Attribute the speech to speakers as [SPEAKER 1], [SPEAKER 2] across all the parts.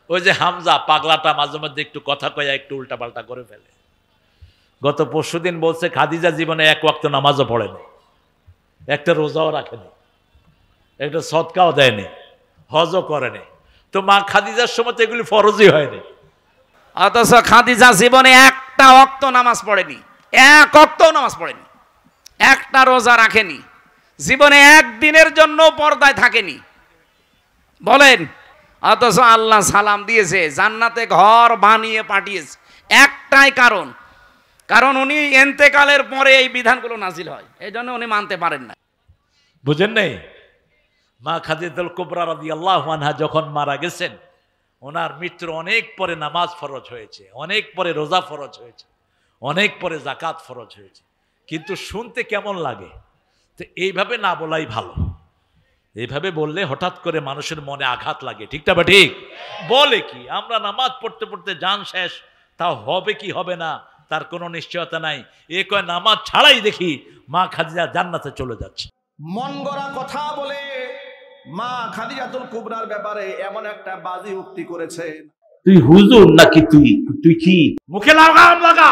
[SPEAKER 1] ওই যে হামজা পাগলাটা মাঝে মধ্যে একটু কথা কয়া একটু উল্টাপাল্টা করে ফেলে। গত পরশুদিন বলছে খাদিজা জীবনে এক ওয়াক্ত নামাজও পড়েনি, একটা রোজাও রাখেনি, একটা সদকাও দেয়নি, হজও করেনি। তো মা খাদিজার সময় তো এগুলি ফরজই হয়নি।
[SPEAKER 2] অথচ খাদিজা জীবনে একটা ওয়াক্ত নামাজ পড়েনি, এক ওয়াক্তও নামাজ পড়েনি, একটা রোজা রাখেনি, জীবনে একদিনের জন্য পর্দায় থাকেনি। বলেন, অথচ আল্লাহ সালাম দিয়েছে, জান্নাতে ঘর বানিয়ে পাঠিয়েছে। একটাই কারণ, কারণ উনি ইন্তেকালের পরে এই বিধানগুলো নাজিল হয়, এই জন্য উনি মানতে পারেন না।
[SPEAKER 1] বুঝেন নাই? মা খাদিজাতুল কুবরা রাদিয়াল্লাহু আনহা যখন মারা গেছেন, ওনার মৃত্যুর অনেক পরে নামাজ ফরজ হয়েছে, অনেক পরে রোজা ফরজ হয়েছে, অনেক পরে জাকাত ফরজ হয়েছে। কিন্তু শুনতে কেমন লাগে? তো এইভাবে না বলাই ভালো। এইভাবে বললে হঠাৎ করে মানুষের মনে আঘাত লাগে, ঠিক না? বা ঠিক বলে কি আমরা নামাজ পড়তে পড়তে জান শেষ, তা হবে কি হবে না তার কোনো নিশ্চয়তা নাই। এ কয় নামাজ ছাড়াই দেখি মা খাদিজা জান্নাতে চলে যাচ্ছে।
[SPEAKER 3] মন গড়া কথা বলে মা খাদিজাতুল কুবরার ব্যাপারে এমন একটা বাজে উক্তি করেছেন।
[SPEAKER 1] তুই হুজুর নাকি তুই কি? মুখে লাগাম লাগা।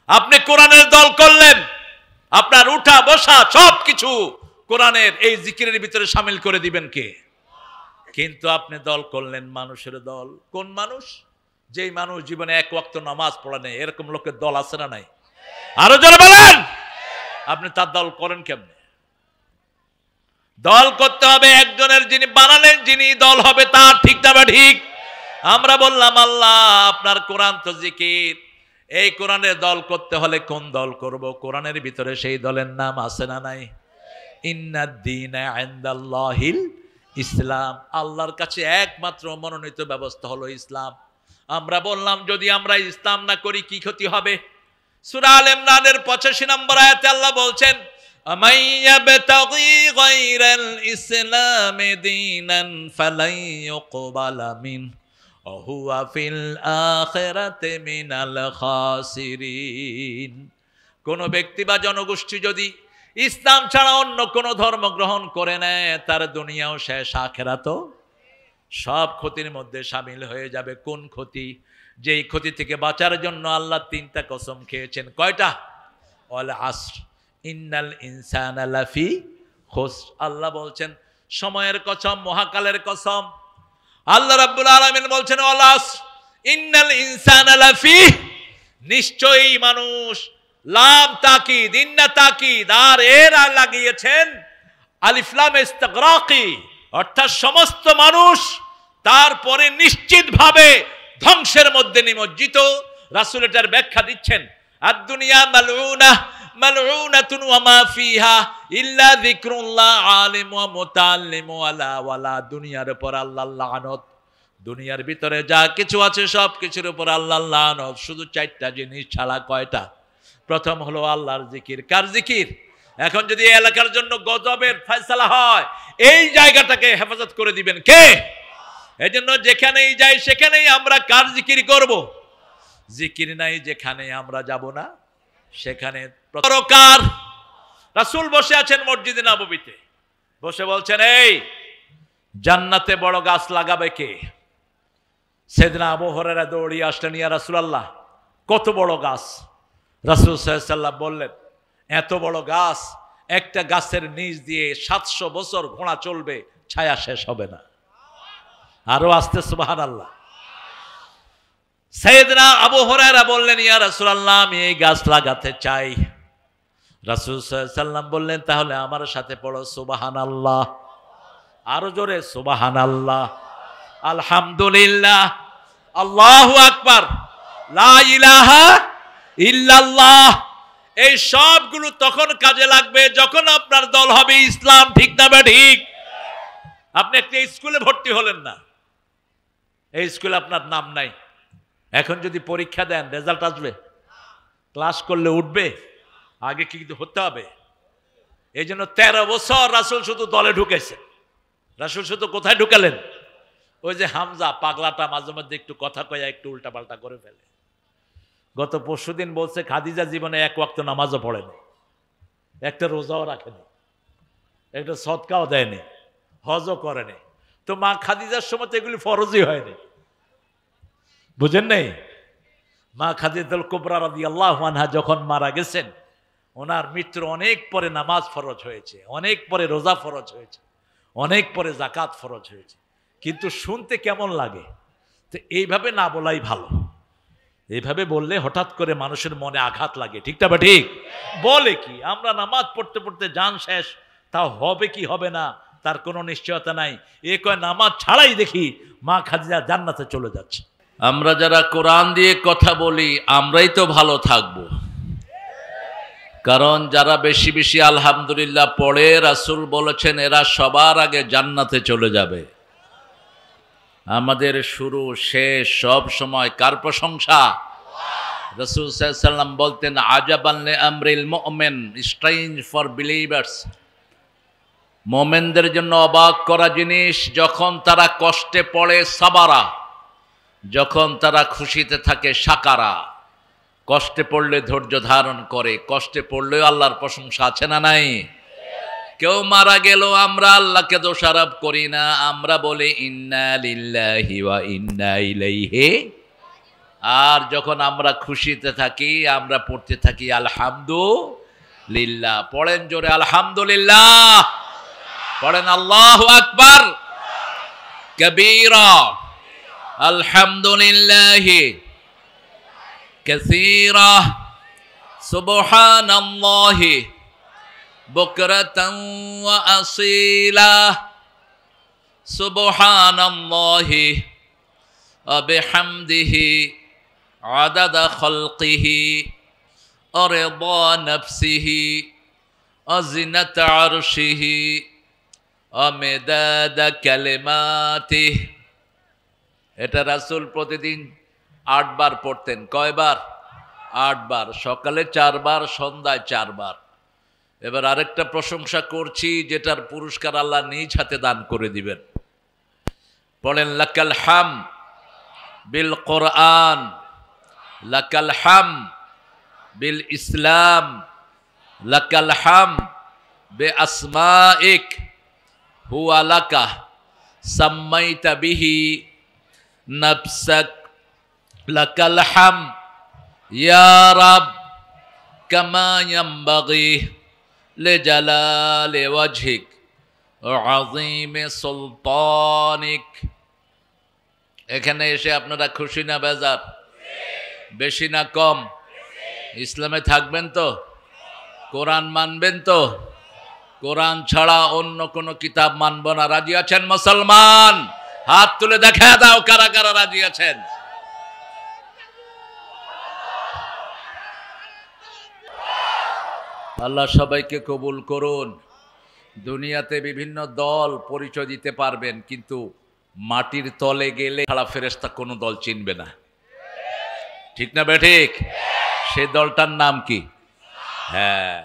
[SPEAKER 1] আপনি কোরআনের দল করলেন, আপনার উঠা বসা সবকিছু কোরআনের এই জিকিরের ভিতরে শামিল করে দিবেন কে? কিন্তু আপনি দল করলেন মানুষের দল। কোন মানুষ? যেই মানুষ জীবনে এক ওয়াক্ত নামাজ পড়ে নেই। এরকম লোকের দল আছে না নাই? আরো জোরে বলেন। আপনি তার দল করেন কেমনে? দল করতে হবে একজনের, যিনি বানালেন, যিনি দল হবে তার, ঠিক না? ঠিক। আমরা বললাম আল্লাহ আপনার কোরআন তো জিকির, এই কোরআনের দল করতে হলে কোন দল করব? কোরআনের ভিতরে সেই দলের নাম আছে না নাই? ইন্নাদ-দীনা ইনদাল্লাহিল ইসলাম। আল্লাহর কাছে একমাত্র মনোনীত ব্যবস্থা হলো ইসলাম। আমরা বললাম যদি আমরা ইসলাম না করি কি ক্ষতি হবে? সূরা আল ইমরানের 85 নম্বর আয়াতে আল্লাহ বলছেন, আমাইয়াবতাগি গায়রাল ইসলামি দীনান ফালাই ইউকবালা মিন ওয়া হুয়া ফিল আখিরাতি মিনাল খাসিরিন। কোন ব্যক্তি বা জনগোষ্ঠী যদি ইসলাম ছাড়া অন্য কোন ধর্ম গ্রহণ করে নেয়, তার দুনিয়াও শেষ, আখিরাতও সব ক্ষতির মধ্যে শামিল হয়ে যাবে। কোন ক্ষতি? যেই ক্ষতি থেকে বাঁচার জন্য আল্লাহ 3টা কসম খেয়েছেন। কয়টা? ওয়াল আসর ইন্নাল ইনসানা লাফি খুসর। আল্লাহ বলছেন সময়ের কসম, মহাকালের কসম। আল্লাহ রাব্বুল আলামিন বলছেন ওয়াল আসর ইন্নাল ইনসানা লাফি, নিশ্চয়ই মানুষ, লাম তাকিদ, ইন্না তাকিদ, আর এর লাগিয়েছেন আলিফ লাম ইস্তিগরাকি, অর্থাৎ সমস্ত মানুষ তারপরে নিশ্চিতভাবে ধ্বংসের মধ্যে নিমজ্জিত। রাসূল এটার ব্যাখ্যা দিচ্ছেন, আদ-দুনিয়া মালউনাহ মালউনাতুন ওয়া মা ফিহা ইল্লা যিকরুল্লাহ আলিম ওয়া মুতাআল্লিম ওয়ালা ওয়ালা। দুনিয়ার উপর আল্লাহর লানত, দুনিয়ার ভিতরে যা কিছু আছে সব কিছুর উপর আল্লাহর লানত, শুধু 4টা জিনিস ছাড়া। কয়টা? প্রথম হলো আল্লাহর জিকির। কার জিকির? এখন যদি এই এলাকার জন্য গজবের ফয়সালা হয়, এই জায়গাটাকে হেফাজত করে দিবেন কে? এজন্য যেখানেই যাই সেখানেই আমরা কার জিকির করব? জিকির নাই যেখানে আমরা যাব না সেখানে প্রকার। রাসূল বসে আছেন মসজিদে নববীতে, বসে বলছেন এই জান্নাতে বড় গাছ লাগাবে কে? সাইয়েদনা আবু হুরায়রা দৌড়িয়ে আসলেন, ইয়া রাসূলুল্লাহ কত বড় গাছ? রাসূল সাল্লাল্লাহু আলাইহি ওয়াসাল্লাম বললেন, এত বড় গাছ, একটা গাছের নিচ দিয়ে 700 বছর ঘোড়া চলবে, ছায়া শেষ হবে না। আরো আসতে সুবহানাল্লাহ। সাইয়েদনা আবু হুরায়রা বললেন, ইয়া রাসূলুল্লাহ আমি এই গাছ লাগাতে চাই। রাসূল সাল্লাল্লাহু আলাইহি ওয়াসাল্লাম বললেন, তাহলে আমার সাথে পড়ো সুবহানাল্লাহ। আরো জোরে সুবহানাল্লাহ, আলহামদুলিল্লাহ, আল্লাহু আকবার, লা ইলাহা ইল্লাল্লাহ। এই সবগুলো তখন কাজে লাগবে যখন আপনার দল হবে ইসলাম, ঠিক না? ঠিক। আপনি একটা স্কুলে ভর্তি হলেন না, এই স্কুলে আপনার নাম নাই, এখন যদি পরীক্ষা দেন রেজাল্ট আসবে? ক্লাস করলে উঠবে? আগে কি কিন্তু হতে হবে? এই জন্য 13 বছর রাসূল শুধু দলে ঢুকেছে। রাসূল শুধু কোথায় ঢুকালেন? ওই যে হামজা পাগলাটা মাঝে মধ্যে একটু কথা কয়া একটু উল্টাপাল্টা করে ফেলে। গত পরশুদিন বলছে খাদিজা জীবনে এক ওয়াক্ত নামাজও পড়েনি, একটা রোজাও রাখেনি, একটা সদকাও দেয়নি, হজও করেনি। তো মা খাদিজার সময় তো এগুলি ফরজই হয়নি, বুঝেন নাই? মা খাদিজাতুল কুবরা রাদিয়াল্লাহু আনহা যখন মারা গেছেন, ওনার মৃত্যুর অনেক পরে নামাজ ফরজ হয়েছে, অনেক পরে রোজা ফরজ হয়েছে, অনেক পরে জাকাত ফরজ হয়েছে। কিন্তু শুনতে কেমন লাগে? তো এইভাবে না বলাই ভালো। এইভাবে বললে হঠাৎ করে মানুষের মনে আঘাত লাগে, ঠিক না? বা ঠিক বলে কি আমরা নামাজ পড়তে পড়তে জান শেষ, তা হবে কি হবে না তার কোনো নিশ্চয়তা নাই। এ কয় নামাজ ছাড়াই দেখি মা খাদিজা জান্নাতে চলে যাচ্ছে। আমরা যারা কোরআন দিয়ে কথা বলি আমরাই তো ভালো থাকবো, কারণ যারা বেশি বেশি আলহামদুলিল্লাহ পড়ে রাসূল বলেছেন এরা সবার আগে জান্নাতে চলে যাবে। আমাদের শুরু শেষ সব সময় কার প্রশংসা? রাসূল সাল্লাল্লাহু আলাইহি ওয়াসাল্লাম বলতেন আজাবান লি আমরিল মুমিন, স্ট্রেঞ্জ ফর বিলিভার্স। মুমিনদের জন্য অবাক করা জিনিস, যখন তারা কষ্টে পড়ে সাবারা, যখন তারা খুশিতে থাকে শাকারা। কষ্টে পড়লে ধৈর্য ধারণ করে, কষ্টে পড়লেও আল্লাহর প্রশংসা আছে না নাই? কেউ মারা গেল আমরা আল্লাহকে দোষারোপ করি না, আমরা বলি ইন্না লিল্লাহি ওয়া ইন্না ইলাইহি। আর যখন আমরা খুশিতে থাকি আমরা পড়তে থাকি আলহামদুলিল্লাহ। পড়েন জোরে আলহামদুলিল্লাহ, পড়েন আল্লাহু আকবার কবীরা, আলহামদুলিল্লাহি কাসীরা, সুবহানাল্লাহি বুকরাতান ওয়া আসীলা, সুবহানাল্লাহি ওয়া বিহামদিহি আদাদা খালকিহি ওয়া রিদা নাফসিহি ওয়া জিনাতা আরশিহি ওয়া মিদাদা কালিমাতিহি। এটা রাসূল প্রতিদিন 8 বার পড়তেন। কয়বার? 8 বার। সকালে 4 বার, সন্ধ্যায় 4 বার। এবার আরেকটা প্রশংসা করছি যেটার পুরস্কার আল্লাহ নিজ হাতে দান করে দিবেন। পড়েন লাকাল হাম বিল কোরআন, লাকাল হাম বিল ইসলাম, লাকাল হাম বে আসমাইক হুয়া লাকা সাম্মাইতা বিহি নাফসাক, লাকাল হাম ইয়া রাব কামা ইয়ানবাগি লিজালালি ওয়াজহিক ওয়া আযীমি সুলতানিক। এখানে এসে আপনারা খুশি না বেজার? বেশি না কম? ইসলামে থাকবেন তো? কোরআন মানবেন তো? কোরআন ছাড়া অন্য কোনো কিতাব মানব না। রাজি আছেন মুসলমান? হাত তুলে দেখা দাও কারা কারা রাজি আছেন। আল্লাহ সবাইকে কবুল করুন। দুনিয়াতে বিভিন্ন দল পরিচয় দিতে পারবেন, কিন্তু মাটির তলে গেলে ছাড়া ফেরেশতা কোনো দল চিনবে না, ঠিক না বেঠিক? সেই দলটার নাম কি? হ্যাঁ,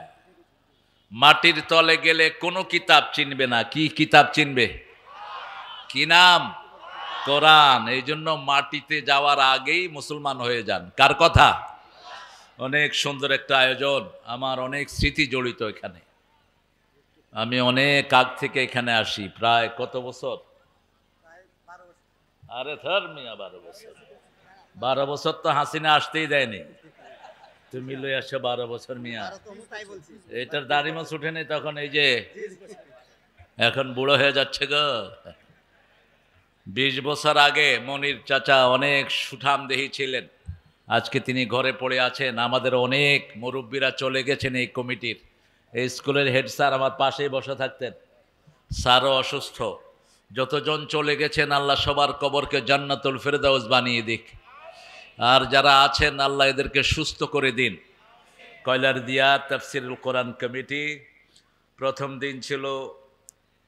[SPEAKER 1] মাটির তলে গেলে কোনো কিতাব চিনবে না। কি কিতাব চিনবে? কি নাম? কোরআন। এই জন্য মাটিতে যাওয়ার আগেই মুসলমান হয়ে যান। কার কথা? অনেক সুন্দর একটা আয়োজন, আমার অনেক স্মৃতি জড়িত এখানে। আমি অনেক আগ থেকে এখানে আসি, প্রায় কত বছর? আরে ধর মিয়া 12 বছর। 12 বছর তো হাসিনা আসতেই দেয়নি, তুমি লই আসো 12 বছর মিয়া। এটার দাড়ি মাছ উঠে নেই তখন, এই যে এখন বুড়ো হয়ে যাচ্ছে গো। 20 বছর আগে মনির চাচা অনেক সুঠাম দেহি ছিলেন, আজকে তিনি ঘরে পড়ে আছেন। আমাদের অনেক মুরব্বীরা চলে গেছেন এই কমিটির। এই স্কুলের হেড স্যার আমার পাশেই বসে থাকতেন, স্যারও অসুস্থ। যতজন চলে গেছেন আল্লাহ সবার কবরকে জান্নাতুল ফেরদাউস বানিয়ে দিক। আর যারা আছেন আল্লাহ এদেরকে সুস্থ করে দিন। কয়লার দিয়া তাফসিরুল কোরআন কমিটি, প্রথম দিন ছিল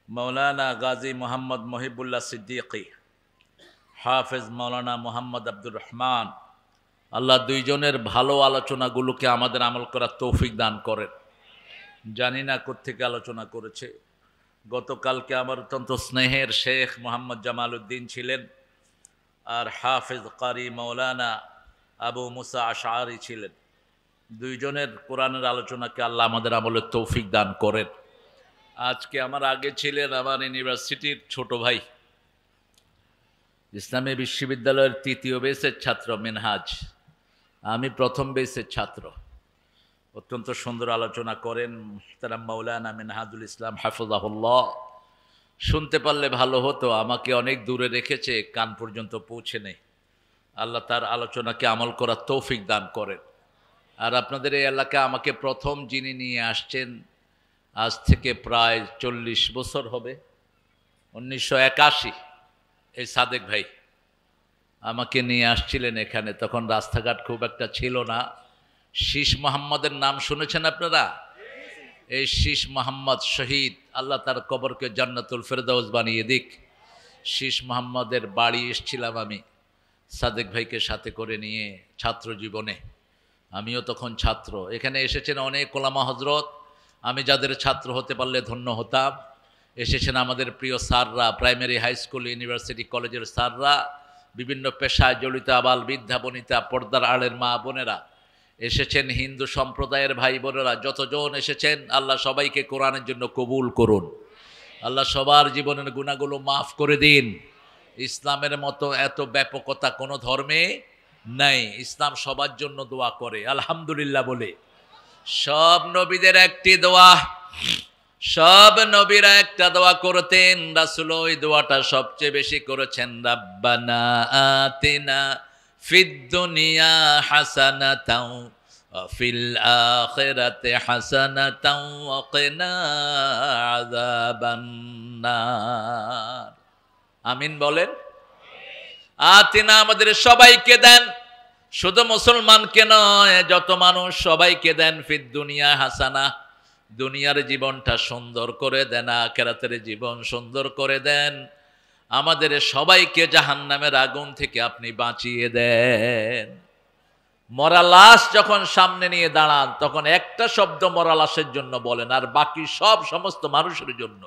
[SPEAKER 1] মৌলানা গাজী মোহাম্মদ মহিবুল্লাহ সিদ্দিকী, হাফেজ মৌলানা মোহাম্মদ আব্দুর রহমান। আল্লাহ দুইজনের ভালো আলোচনাগুলোকে আমাদের আমল করার তৌফিক দান করেন। জানি না কোত্থেকে আলোচনা করেছে। গতকালকে আমার অত্যন্ত স্নেহের শেখ মোহাম্মদ জামাল উদ্দিন ছিলেন, আর হাফেজ কারি মৌলানা আবু মুসা আশআরি ছিলেন। দুইজনের কোরআনের আলোচনাকে আল্লাহ আমাদের আমলের তৌফিক দান করেন। আজকে আমার আগে ছিলেন আমার ইউনিভার্সিটির ছোট ভাই ইসলামী বিশ্ববিদ্যালয়ের তৃতীয় বেসের ছাত্র মিনহাজ, আমি প্রথম বেসের ছাত্র। অত্যন্ত সুন্দর আলোচনা করেন মুহতারাম মাওলানা মিনহাজুল ইসলাম হাফিজাহুল্লাহ। শুনতে পারলে ভালো হতো, আমাকে অনেক দূরে রেখেছে, কান পর্যন্ত পৌঁছে নেই। আল্লাহ তার আলোচনাকে আমল করার তৌফিক দান করেন। আর আপনাদের এই এলাকায় আমাকে প্রথম যিনি নিয়ে আসছেন, আজ থেকে প্রায় 40 বছর হবে, 1981, এই সাদেক ভাই আমাকে নিয়ে আসছিলেন এখানে। তখন রাস্তাঘাট খুব একটা ছিল না। শীষ মোহাম্মদের নাম শুনেছেন আপনারা? এই শীষ মোহাম্মদ শহীদ, আল্লাহ তার কবরকে জান্নাতুল ফেরদাউস বানিয়ে দিক। শীষ মোহাম্মদের বাড়ি এসেছিলাম আমি সাদেক ভাইকে সাথে করে নিয়ে ছাত্র জীবনে। আমিও তখন ছাত্র। এখানে এসেছেন অনেক ওলামা হজরত, আমি যাদের ছাত্র হতে পারলে ধন্য হতাম। এসেছেন আমাদের প্রিয় স্যাররা, প্রাইমারি, হাই স্কুল, ইউনিভার্সিটি, কলেজের স্যাররা, বিভিন্ন পেশায় জড়িত আবাল বৃদ্ধা বনিতা, পর্দার আড়ের মা বোনেরা এসেছেন, হিন্দু সম্প্রদায়ের ভাই বোনেরা যতজন এসেছেন, আল্লাহ সবাইকে কোরআনের জন্য কবুল করুন। আল্লাহ সবার জীবনের গুনাহগুলো মাফ করে দিন। ইসলামের মতো এত ব্যাপকতা কোনো ধর্মে নাই। ইসলাম সবার জন্য দোয়া করে, আলহামদুলিল্লাহ বলে। সব নবীদের একটি দোয়া, সব নবীরা একটা দোয়া করতেন, রাসূল ওই দোয়াটা সবচেয়ে বেশি করেছেন, রাব্বানা আতিনা ফিদ দুনিয়া হাসানাতাও ওয়া ফিল আখিরাতি হাসানাতাও ওয়া কিনা আযাবান নার। আমিন বলেন। আতিনা আমাদের সবাইকে দেন, শুধু মুসলমানকে নয়, যত মানুষ সবাইকে দেন, ফিদ দুনিয়া হাসানা, দুনিয়ার জীবনটা সুন্দর করে দেন, আখিরাতের জীবন সুন্দর করে দেন। আমাদের সবাইকে জাহান্নামের আগুন থেকে আপনি বাঁচিয়ে দেন। মরা লাশ যখন সামনে নিয়ে দাঁড়ান, তখন একটা শব্দ মরা লাশের জন্য বলেন, আর বাকি সব সমস্ত মানুষের জন্য।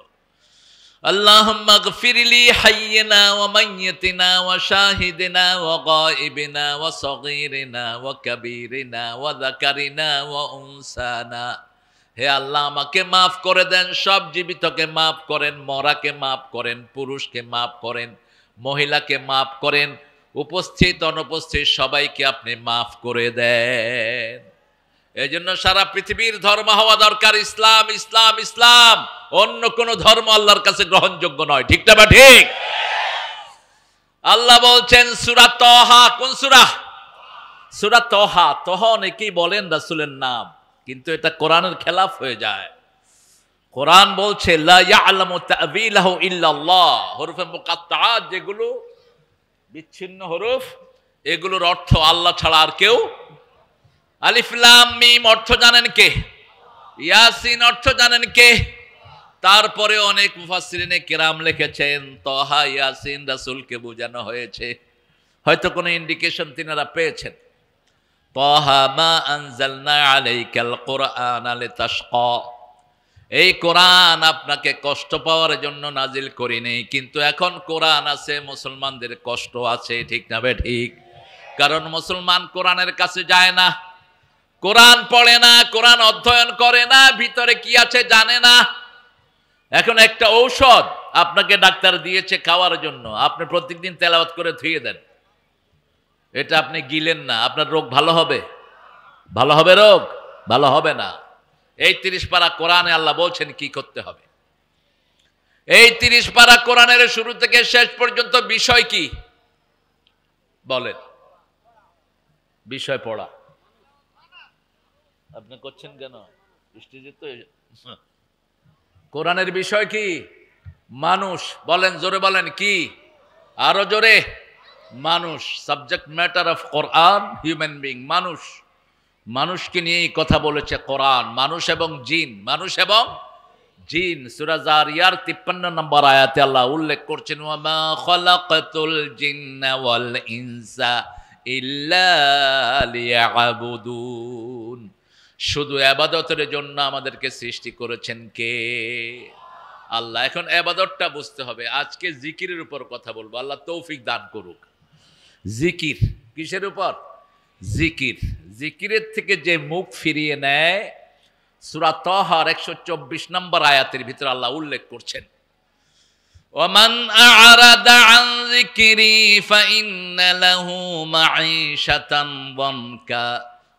[SPEAKER 1] আল্লাহুম্মা গফিরলি হাইয়িনা ওয়া মাইয়িতিনা ওয়া শাহিদিনা ওয়া গায়িবিনা ওয়া সগীরিনা ওয়া কাবীরিনা ওয়া যাকারিনা ওয়া উনসানা। হে আল্লাহ, আমাকে মাফ করে দেন, সব জীবিতকে মাফ করেন, মরাকে মাফ করেন, পুরুষকে মাফ করেন, মহিলাকে মাফ করেন, উপস্থিত অনুপস্থিত সবাইকে আপনি মাফ করে দেন। এই জন্য সারা পৃথিবীর ধর্ম হওয়া দরকার ইসলাম, ইসলাম, ইসলাম। অন্য কোন ধর্ম আল্লাহর কাছে গ্রহণযোগ্য নয়। ঠিক না বা ঠিক? আল্লাহ বলছেন সূরা তাহা, কোন সূরা? সূরা তাহা। তাহা অনেকেই বলেন রাসূলের নাম, কিন্তু এটা কোরআনের খেলাফ হয়ে যায়। কোরআন বলছে লা ইয়ালামু তা'বীলাহু ইল্লাল্লাহ। হরফে মুকাত্তাআত যেগুলো বিচ্ছিন্ন হরফ, এগুলোর অর্থ আল্লাহ ছাড়া আর কেউ। আলিফ লাম মিম অর্থ জানেন কে? ইয়াসিন অর্থ জানেন কে? তারপরে অনেক মুফাসসিরিনে কেরাম লিখেছেন তাহা ইয়াসিন রাসূলকে বোঝানো হয়েছে। হয়তো কোনো ইন্ডিকেশন তিনারা পেয়েছেন। তাহা মা আনজালনা আলাইকাল কুরআনা লিতাশকা। এই কোরআন আপনাকে কষ্ট পাওয়ার জন্য নাজিল করিনি, কিন্তু এখন কোরআন আছে, মুসলমানদের কষ্ট আছে। ঠিক না বে ঠিক? কারণ মুসলমান কোরআনের কাছে যায় না, কোরআন পড়ে না, কোরআন অধ্যয়ন করে না, ভিতরে কি আছে জানে না। এখন একটা ঔষধ আপনাকে ডাক্তার দিয়েছে খাওয়ার জন্য, আপনি প্রত্যেকদিন তেলাওয়াত করে ধুয়ে দেন, এটা আপনি গিলেন না, আপনার রোগ ভালো হবে? ভালো হবে? রোগ ভালো হবে না। এই 30 পারা কোরআনে আল্লাহ বলছেন কি করতে হবে। এই 30 পারা কোরআনের শুরু থেকে শেষ পর্যন্ত বিষয় কি বলেন? বিষয় পড়া। আপনি করছেন কেন? স্টেজে তো কোরআনের বিষয় কি? মানুষ। বলেন, জোরে বলেন কি? আরো জোরে। মানুষ। Subject matter of Quran human being, মানুষ। মানুষকে নিয়েই কথা বলেছে কোরআন, মানুষ এবং জিন, মানুষ এবং জিন। সূরা জারিয়ার 53 নম্বর আয়াতে আল্লাহ উল্লেখ করছেন ওয়া মা খালাকাতুল জিন্না ওয়াল ইনসা ইল্লা লিয়াবুদুন। শুধু ইবাদতের জন্য আমাদেরকে সৃষ্টি করেছেন কে? আল্লাহ। এখন ইবাদতটা বুঝতে হবে। আজকে জিকিরের উপর কথা বলবো, আল্লাহ তৌফিক দান করুক। জিকির কিসের উপর? জিকির। জিকিরের থেকে যে মুখ ফিরিয়ে নেয়, সূরা তাহার 124 নম্বর আয়াতের ভিতরে আল্লাহ উল্লেখ করছেন ওয়ামান আ'রাদা আন যিকরি ফাইন্না লাহু মাঈশাতান দানকা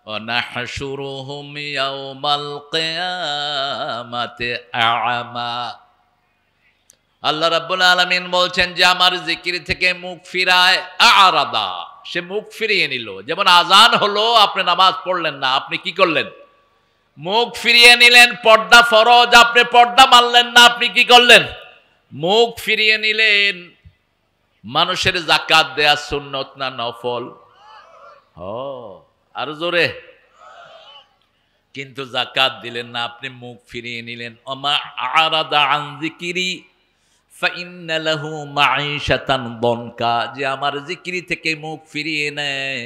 [SPEAKER 1] ওয়া নাহশুরুহুম ইয়াওমাল কিয়ামাতি আ'মা। আল্লাহ রাব্বুল আলামিন বলছেন যে আমার জিকির থেকে মুখ ফিরায়, আ'রাদা, সে মুখ ফিরিয়ে নিল। যেমন আজান হলো, আপনি নামাজ পড়লেন না, আপনি কি করলেন? মুখ ফিরিয়ে নিলেন। পর্দা ফরজ, আপনি পর্দা মানলেন না, আপনি কি করলেন? মুখ ফিরিয়ে নিলেন। মানুষের যাকাত দেয়া সুন্নত না নফল? আর জোরে। কিন্তু যাকাত দিলেন না, আপনি মুখ ফিরিয়ে নিলেন। ওমা আ'রাদা আন যিকরি ফাইন্না লাহু মাঈশাতান দানকা, যে আমার জিকিরি থেকে মুখ ফিরিয়ে নেয়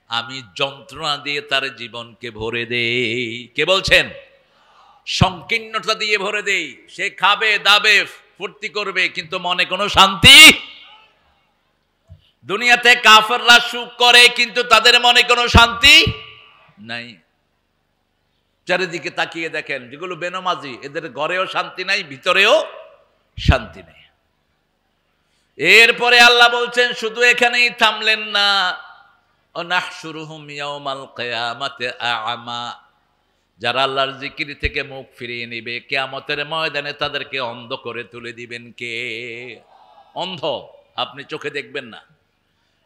[SPEAKER 1] আমি যন্ত্রণা দিয়ে তার জীবনকে ভরে দেই। কে বলছেন? সংকীর্ণতা দিয়ে ভরে দেই। সে খাবে দাবে ফুর্তি করবে, কিন্তু মনে কোনো শান্তি। দুনিয়াতে কাফেররা সুখ করে, কিন্তু তাদের মনে কোনো শান্তি নাই। চারিদিকে তাকিয়ে দেখেন, যেগুলো বেনমাজি, এদের ঘরেও শান্তি নাই, ভিতরেও শান্তি নেই। এরপরে আল্লাহ বলছেন শুধু এখানেই থামলেন না, নাহশুরুহুম ইয়াওমাল কিয়ামাতি আ'মা, যারা আল্লাহর জিকির থেকে মুখ ফিরিয়ে নেবে কিয়ামতের ময়দানে তাদেরকে অন্ধ করে তুলে দিবেন। কে অন্ধ? আপনি চোখে দেখবেন না।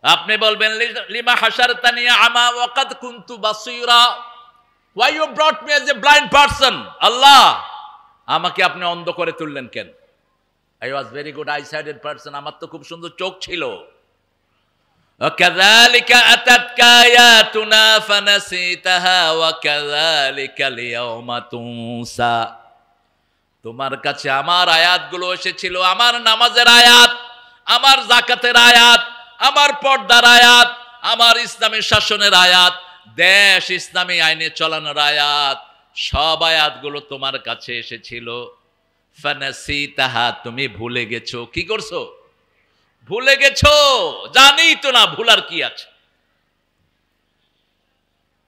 [SPEAKER 1] আপনি বলবেন লিমা হাশারতানি আ'মা ওয়া কাদ কুনতু বাসীরা, why you brought me as a blind person? আল্লাহ, আমাকে আপনি অন্ধ করে তুললেন কেন? I was very good eye-sighted person, আমার তো খুব সুন্দর চোখ ছিল। وَكَذَلِكَ أَتَتْكَ آيَاتُنَا فَنَسِيتَهَا وَكَذَلِكَ الْيَوْمَ تُنسَى। তোমার কাছে আমার আয়াতগুলো এসেছিল, আমার নামাজের আয়াত, আমার যাকাতের আয়াত, আমার পর্দার আয়াত, আমার ইসলামী শাসনের আয়াত, দেশ ইসলামী আইনে চলানোর আয়াত, সব আয়াতগুলো তোমার কাছে এসেছিল। ফানাসিতাহা, তুমি ভুলে গেছো। কি করছো? ভুলে গেছো। জানি তো না, ভুলার কি আছে?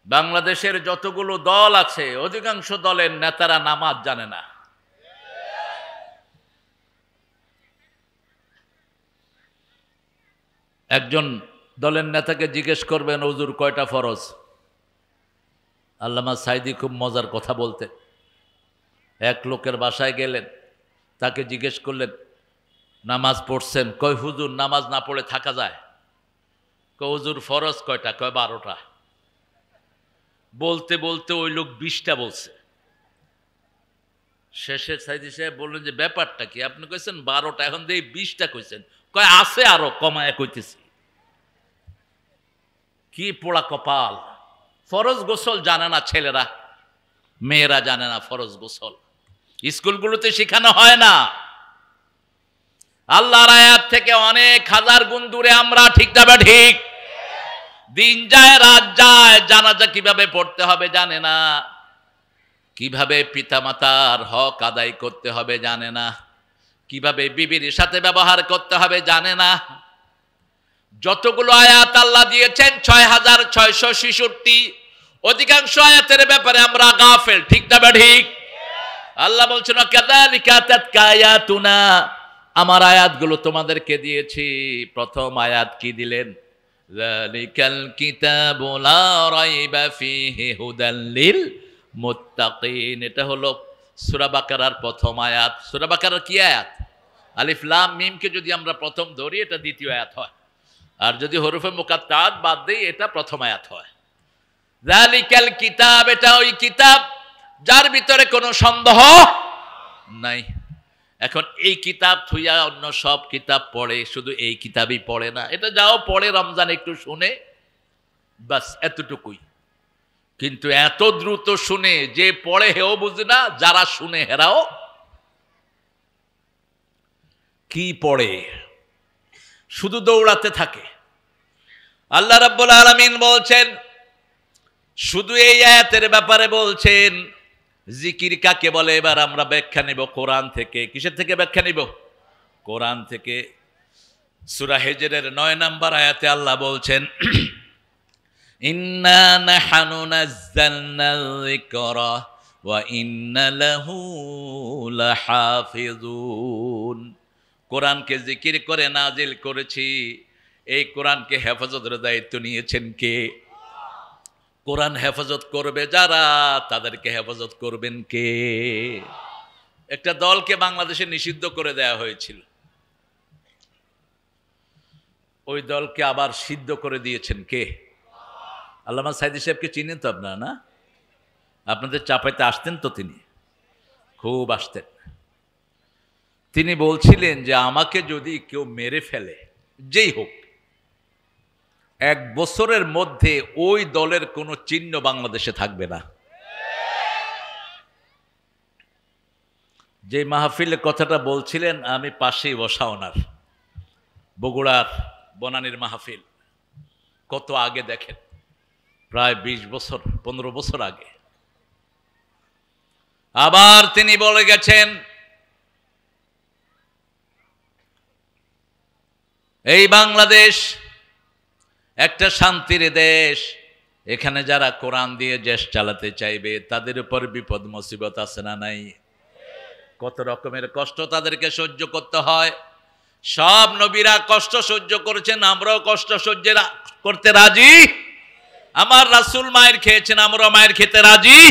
[SPEAKER 1] বাংলাদেশের যতগুলো দল আছে, অধিকাংশ দলের নেতারা নামাজ জানে না। একজন দলের নেতাকে জিজ্ঞেস করবেন হুজুর কয়টা ফরজ? আল্লামা সাইদি খুব মজার কথা বলতেন। এক লোকের বাসায় গেলেন, তাকে জিজ্ঞেস করলেন নামাজ পড়ছেন? কয় হুজুর নামাজ না পড়ে থাকা যায়? কয় হুজুর ফরজ কয়টা? কয় 12টা। বলতে বলতে ওই লোক 20টা বলছে। শেষে সাইদি সাহেব বললেন যে ব্যাপারটা কি? আপনি কইছেন 12টা, এখন দিয়ে 20টা কইছেন। কয় আছে আরো, কমায় কইতেছি। কি পোড়া কপাল! ফরজ গোসল জানে না ছেলেরা, মেয়েরা জানে না ফরজ গোসল। স্কুলগুলোতে শেখানো হয় না। আল্লাহর আয়াত থেকে অনেক হাজার গুণ দূরে আমরা, ঠিক না বা ঠিক? দিন যায় রাত যায়, জানাজা কিভাবে পড়তে হবে জানে না, কিভাবে পিতামাতার হক আদায় করতে হবে জানে না, কিভাবে বিবির সাথে ব্যবহার করতে হবে জানে না। যতগুলো আয়াত আল্লাহ দিয়েছেন ৬৬৬৬, অধিকাংশ আয়াতের ব্যাপারে আমরা গাফেল, ঠিক না বা ঠিক? আল্লাহ বলছেন কাযালিকা আতাতকা আয়াতুনা, আমার আয়াতগুলো তোমাদেরকে দিয়েছি। প্রথম আয়াত কি দিলেন? যালিকাল কিতাবু লা রাইবা ফীহি হুদাল লিল মুত্তাকিন। এটা হলো সূরা বাকারার প্রথম আয়াত। সূরা বাকারার কি আয়াত? আলিফ লাম মিমকে যদি আমরা প্রথম ধরি, এটা দ্বিতীয় আয়াত হয়। আর যদি হরফে মুকাত্তাআত বাদ দেই, এটা প্রথম আয়াত হয়। যালিকাল কিতাব, এটা ওই কিতাব যার ভিতরে কোনো সন্দেহ নাই। এখন এই কিতাব থুইয়া অন্য সব কিতাব পড়ে, শুধু এই কিতাবই পড়ে না। এটা যাও পড়ে রমজান একটু শুনে, বাস এতটুকুই। কিন্তু এত দ্রুত শুনে যে পড়ে হেও বুঝে না, যারা শুনে হেরাও কি পড়ে, শুধু দৌড়াতে থাকে। আল্লাহ রাব্বুল আলামিন বলছেন, শুধু এই আয়াতের ব্যাপারে বলছেন জিকির কাকে বলে। এবার আমরা ব্যাখ্যা নিব কোরআন থেকে। কিসের থেকে ব্যাখ্যা নিব? কোরআন থেকে। সূরা হিজরের 9 নম্বর আয়াতে আল্লাহ বলছেন, ইন্না নাহনু নাযালনা যিকরা ওয়া ইন্না লাহু লাহাফিজুন। কোরআনকে জিকির করে নাজিল করেছি। এই কোরআনকে হেফাজতের দায়িত্ব নিয়েছেন কে? কোরআন হেফাজত করবে যারা, তাদেরকে হেফাজত করবেন কে? একটা দলকে বাংলাদেশে নিষিদ্ধ করে দেয়া হয়েছিল, ওই দলকে আবার সিদ্ধ করে দিয়েছেন কে? আল্লামা সাইদি সাহেবকে চিনেন তো আপনারা, না? আপনাদের চাপাইতে আসতেন তো, তিনি খুব আসতেন। তিনি বলছিলেন যে আমাকে যদি কেউ মেরে ফেলে, যেই হোক, 1 বছরের মধ্যে ওই দলের কোনো চিহ্ন বাংলাদেশে থাকবে না। যে মাহফিলে কথাটা বলছিলেন, আমি পাশেই বসা ওনার, বগুড়ার বনানীর মাহফিল, কত আগে দেখেন, প্রায় 20 বছর 15 বছর আগে। আবার তিনি বলে গেছেন, এই বাংলাদেশ একটা শান্তির দেশ, এখানে যারা কোরআন দিয়ে দেশ চালাতে চাইবে তাদের উপর বিপদ মুসিবত আছে না নাই? কত রকমের কষ্ট তাদেরকে সহ্য করতে হয়। সব নবীরা কষ্ট সহ্য করেছেন, আমরাও কষ্ট সহ্য করতে রাজি। আমার রাসূল মায়ের খেয়েছেন, আমরাও মায়ের খেতে রাজি।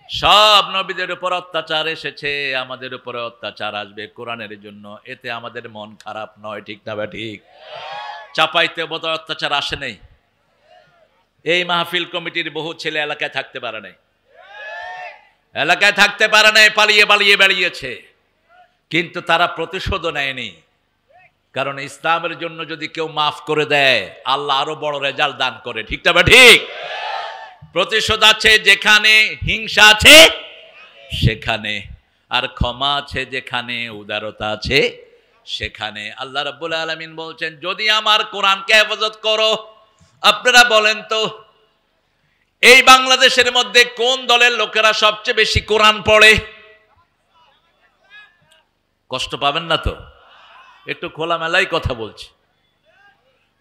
[SPEAKER 1] সব নবীদের উপর অত্যাচার এসেছে, আমাদের উপরে অত্যাচার আসবে কোরআনের জন্য, এতে আমাদের মন খারাপ নয়, ঠিক না বা ঠিক? চাপাইতে বোধহয় অত্যাচার আসে নাই। এই মাহফিল কমিটির বহু ছেলে এলাকায় থাকতে পারে নাই, এলাকায় থাকতে পারে নাই, পালিয়ে পালিয়ে বেরিয়েছে, কিন্তু তারা প্রতিশোধও নেয়নি। কারণ ইসলামের জন্য যদি কেউ মাফ করে দেয়, আল্লাহ আরো বড় রেজাল্ট দান করে, ঠিক না বা ঠিক? প্রতিশোধ আছে যেখানে, হিংসা আছে সেখানে, আর ক্ষমা আছে যেখানে, উদারতা আছে সেখানে। আল্লাহ রাব্বুল আলামিন বলছেন, যদি আমার কোরআনকে হেফাজত করো। আপনারা বলেন তো, এই বাংলাদেশের মধ্যে কোন দলের লোকেরা সবচেয়ে বেশি কোরআন পড়ে? কষ্ট পাবেন না তো, একটু খোলামেলাই কথা বলছি।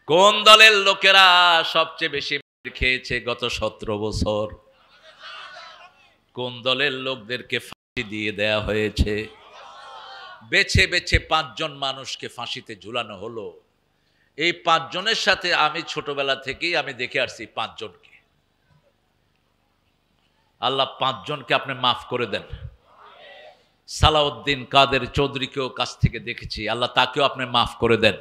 [SPEAKER 1] কোন দলের লোকেরা সবচেয়ে বেশি খেয়েছে গত 17 বছর? কোন দলের লোকদেরকে ফাঁসি দিয়ে দেয়া হয়েছে? বেছে বেছে 5 জন মানুষকে ফাঁসিতে ঝুলানো হলো। এই 5 জনের সাথে আমি ছোটবেলা থেকেই আমি দেখে আসছি 5 জনকে। আল্লাহ 5 জনকে আপনি মাফ করে দেন। সালাউদ্দিন কাদের চৌধুরীকেও কাছ থেকে দেখেছি, আল্লাহ তাকেও আপনি মাফ করে দেন।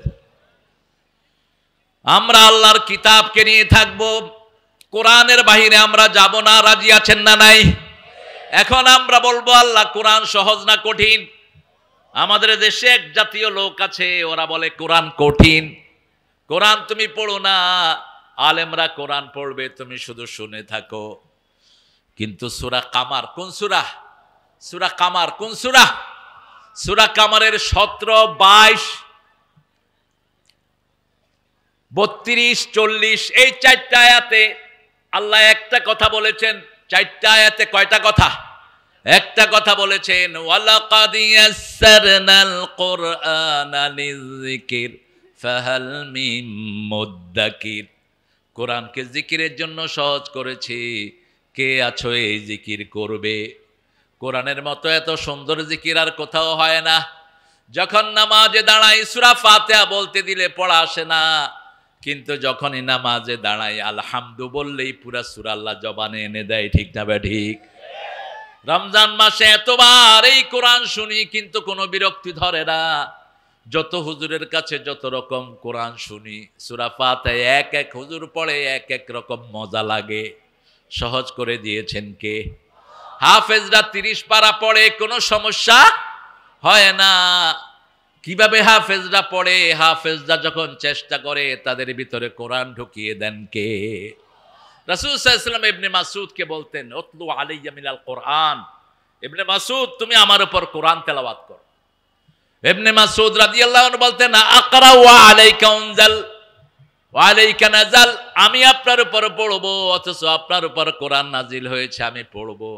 [SPEAKER 1] আমরা আল্লাহর কিতাবকে নিয়ে থাকবো, কোরআনের বাহিরে আমরা যাব না, রাজি আছেন না নাই? এখন আমরা বলবো, আল্লাহ কোরআন সহজ না কঠিন? আমাদের দেশে এক জাতীয় লোক আছে, ওরা বলে কোরআন কঠিন, কোরআন তুমি পড়ো না, আলেমরা কোরআন পড়বে, তুমি শুধু শুনে থাকো। কিন্তু সূরা কামার কোন সূরা? সূরা কামার কোন সূরা? সূরা কামারের 17, 22, 32, 40 এই 4টা আয়াতে আল্লাহ একটা কথা বলেছেন। 4টা আয়াতে কয়টা কথা? একটা কথা বলেছেন, ওয়ালাকাদ ইয়াসসারনাল কুরআনা লিযিকির ফাহাল মিন মুদ্দাকির। কোরআনকে জিকিরের জন্য সহজ করেছি, কে আছো এই জিকির করবে? কোরআনের মতো এত সুন্দর জিকির আর কোথাও হয় না। যখন নামাজে দাঁড়াই সূরা ফাতিহা বলতে দিলে পড়া আসে না, কিন্তু যখনই নামাজে দাঁড়াই আলহামদু বললেই পুরা সূরা আল্লাহ জবানে এনে দেয়, ঠিক না বে ঠিক? রমজান মাসে এতবার এই কোরআন শুনি, কিন্তু কোনো বিরক্তি ধরে না। যত হুজুরের কাছে যত রকম কোরআন শুনি, সূরা ফাতিহা এক এক হুজুর পড়ে, এক এক রকম মজা লাগে। সহজ করে দিয়েছেন কে? হাফেজরা 30 পারা পড়ে, কোনো সমস্যা হয় না। কিভাবে হাফেজরা পড়ে? হাফেজরা যখন চেষ্টা করে তাদের ভিতরে কোরআন ঢুকিয়ে দেন কে? রাসূল সাল্লাল্লাহু আলাইহি ওয়াসাল্লাম ইবনে মাসউদকে বলতেন, উতলু আলাইয়া মিনাল কোরআন, ইবনে মাসউদ তুমি আমার উপর কোরআন তেলাওয়াত করো। ইবনে মাসউদ রাদিয়াল্লাহু আনহু বলতেন, আকরা ওয়া আলাইকা উনজাল ওয়া আলাইকা নাজাল, আমি আপনার উপর পড়বো অথচ আপনার উপর কোরআন নাজিল হয়েছে, আমি পড়বো।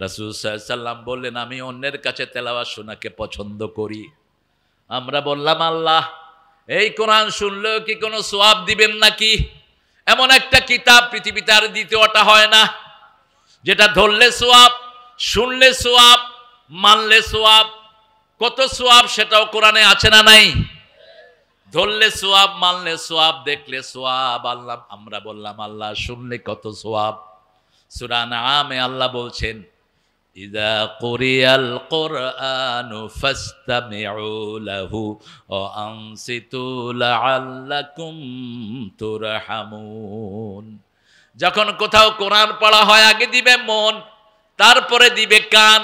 [SPEAKER 1] রাসূল সাল্লাল্লাহু আলাইহি ওয়াসাল্লাম বললেন, আমি অন্যের কাছে তেলাওয়াত শোনাকে পছন্দ করি। আমরা বললাম, আল্লাহ এই কোরআন শুনলেও কি কোনো সওয়াব দিবেন নাকি? এমন একটা কিতাব পৃথিবীতে আর দ্বিতীয়টা হয় না, যেটা ধরলে সওয়াব, শুনলে সওয়াব, মানলে সওয়াব। কত সোয়াব সেটাও কোরআনে আছে না নাই? ধরলে সোয়াব, মানলে সোয়াব, দেখলে সোয়াব। আল্লাহ, আমরা বললাম আল্লাহ শুনলে কত সোয়াব। সূরা আনআমে আল্লাহ বলছেন, ইযা কুরিয়াল কুরআনু ফাসতামিউ লাহু ওয়া আনসিতু লাআল্লাকুম তুরহামুন। যখন কোথাও কোরআন পড়া হয় আগে দিবে মন, তারপরে দিবে কান।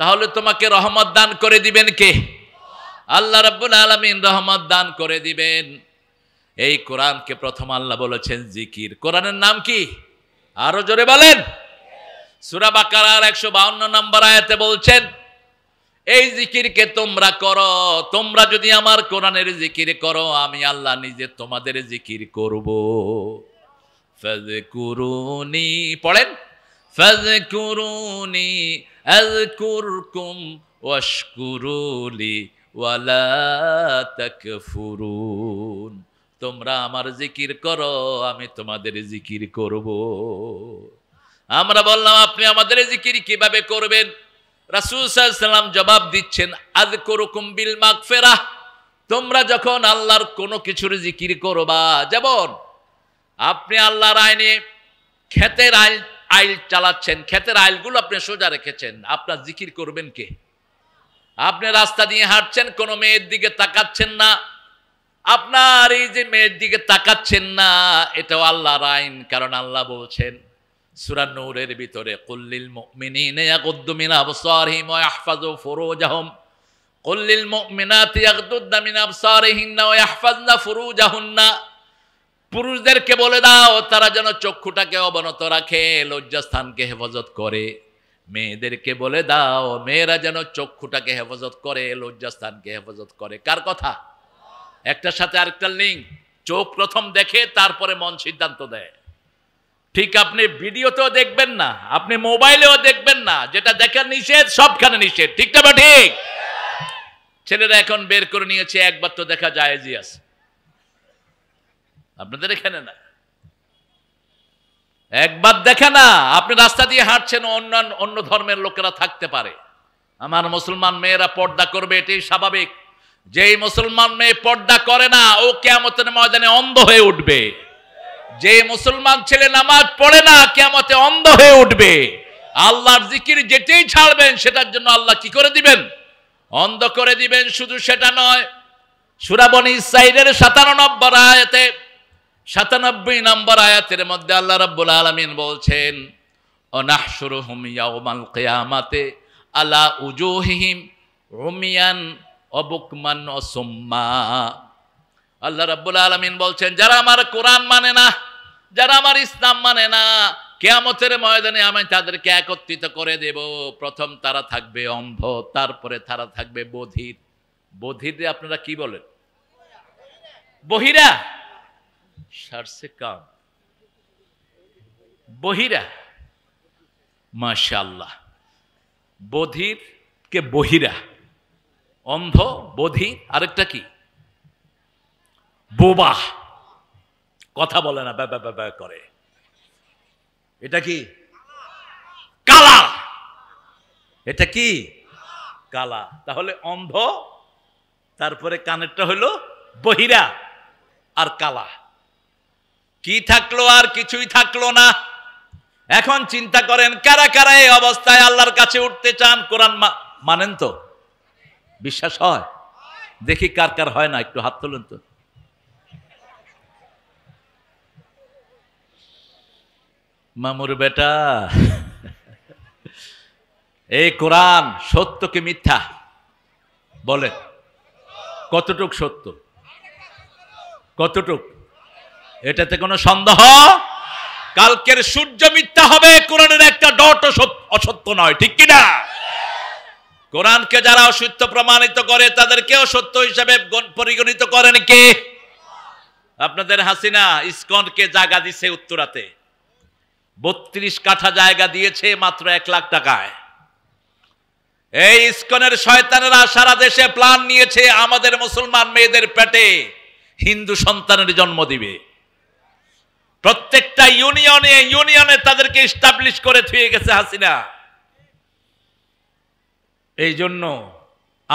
[SPEAKER 1] তাহলে তোমাকে রহমত দান করে দিবেন কে? আল্লাহ রাব্বুল আলামিন রহমত দান করে দিবেন। এই কোরআনকে প্রথম আল্লাহ বলেছেন জিকির। কোরআনের নাম কি? আরো জোরে বলেন। সূরা বাকারার 152 নম্বর আয়াতে বলছেন, এই জিকিরকে তোমরা করো। তোমরা যদি আমার কোরআনের জিকির করো, আমি আল্লাহ নিজে তোমাদের জিকির করব। ফাযকুরুনি, পড়েন, ফাযকুরুনি আযকুরকুম ওয়াশকুরুলি ওয়ালা তাকফুরুন। তোমরা আমার জিকির করো, আমি তোমাদের জিকির করব। আমরা বললাম আপনি আমাদের জিকির কিভাবে করবেন? রাসূল সাল্লাল্লাহু আলাইহি ওয়াসাল্লাম জবাব দিচ্ছেন, আযকুরুকুম বিল মাগফিরাহ। তোমরা যখন আল্লাহর কোনো কিছুর জিকির করবা, যেমন আপনি আল্লাহর আইনে ক্ষেতের আইল চালাচ্ছেন, ক্ষেতের আইলগুলো আপনি সোজা রেখেছেন, আপনার জিকির করবেন কে? আপনি রাস্তা দিয়ে হাঁটছেন, কোনো মেয়ের দিকে তাকাচ্ছেন না, আপনার এই যে মেয়ের দিকে তাকাচ্ছেন না, এটাও আল্লাহর আইন। কারণ আল্লাহ বলছেন সূরা নূরের ভিতরে, কুল্লিল মুমিনিনা ইয়াগুদ্দু মিন আবসারিহিম ওয়া ইয়াহফাযু ফুরুজাহুম, কুল্লিল মুমিনাতি ইয়াগুদ্দুনা মিন আবসারিহিন্না ওয়া ইয়াহফাযনা ফুরুজাহুন্না। পুরুষদেরকে বলে দাও তারা যেন চক্ষুটাকে অবনত রাখে, লজ্জাস্থানকে হেফাজত করে। মেয়েদেরকে বলে দাও মেয়েরা যেন চক্ষুটাকে হেফাজত করে, লজ্জাস্থানকে হেফাজত করে। কার কথা? একটার সাথে আরেকটা লিঙ্ক। চোখ প্রথম দেখে, তারপরে মন সিদ্ধান্ত দেয়। ঠিক আপনি ভিডিওতেও দেখবেন না, আপনি মোবাইলেও দেখবেন না, যেটা দেখা নিষেধ সবখানে নিষেধ। ঠিক না? ঠিক। ছেলেরা এখন বের করে নিয়েছে, একবার তো দেখা জায়েজই আছে। আপনাদের এখানে না, একবার দেখে না। আপনি রাস্তা দিয়ে হাঁটছেন, অন্য ধর্মের লোকেরা থাকতে পারে। আমার মুসলমান মেয়েরা পর্দা করবে, এটাই স্বাভাবিক। যেই মুসলমান মেয়ে পর্দা করে না, ও কিয়ামতের ময়দানে অন্ধ হয়ে উঠবে। যে মুসলমান ছেলে নামাজ পড়ে না, কিয়ামতে অন্ধ হয়ে উঠবে। আল্লাহর জিকির যেটাই ছাড়বেন, সেটার জন্য আল্লাহ কি করে দিবেন? অন্ধ করে দিবেন। শুধু সেটা নয়, সূরা বনী ইসরাঈলের 97 নম্বর আয়াতের মধ্যে আল্লাহ রাব্বুল আলামিন বলছেন, অনাহশুরুহুম ইয়াউমাল কিয়ামাতে আলা উজুহিহিম উমিয়ান ওয়া বুকমান ওয়া সুম্মা। আল্লাহ রাব্বুল আলামিন বলছেন, যারা আমার কোরআন মানে না, যারা আমার ইসলাম মানে না, কিয়ামতের ময়দানে আমি তাদেরকে একত্রিত করে দেব। প্রথম তারা থাকবে অন্ধ, তারপরে তারা থাকবে বধির। বধিরে আপনারা কি বলেন? বহিরা। সারসে কাম, বহিরা। মাশাআল্লাহ। বধির কে বহিরা, অন্ধ, বধির, আরেকটা কি? বোবা, কথা বলে না, ব্যা করে। এটা কি? কালা। এটা কি? কালা। তাহলে অন্ধ, তারপরে কানেরটা হলো বহিরা আর কালা। কি থাকলো? আর কিছুই থাকলো না। এখন চিন্তা করেন, কারা কারা এই অবস্থায় আল্লাহর কাছে উঠতে চান? কোরআন মানেন তো? বিশ্বাস হয়? দেখি কার কার হয় না, একটু হাত তোলেন তো। মামুর বেটা, এই কোরআন সত্য কি মিথ্যা বলেন? কতটুক সত্য? কতটুক? এটাতে কোনো সন্দেহ? কালকের সূর্য মিথ্যা হবে, কোরআনের একটা ডট অসত্য নয়। ঠিক কিনা? কোরআনকে যারা অসত্য প্রমাণিত করে, তাদেরকেও সত্য হিসাবে পরিগণিত করেন কে? আপনাদের হাসিনা ইসকনকে জায়গা দিছে উত্তরাতে, 32 কাঠা জায়গা দিয়েছে মাত্র 1 লাখ টাকায়। এই ইসকনের শয়তানেরা সারা দেশে প্ল্যান নিয়েছে, আমাদের মুসলমান মেয়েদের পেটে হিন্দু সন্তানের জন্ম দিবে। প্রত্যেকটা ইউনিয়নে তাদেরকে এস্টাবলিশ করে থুয়ে গেছে হাসিনা। এই জন্য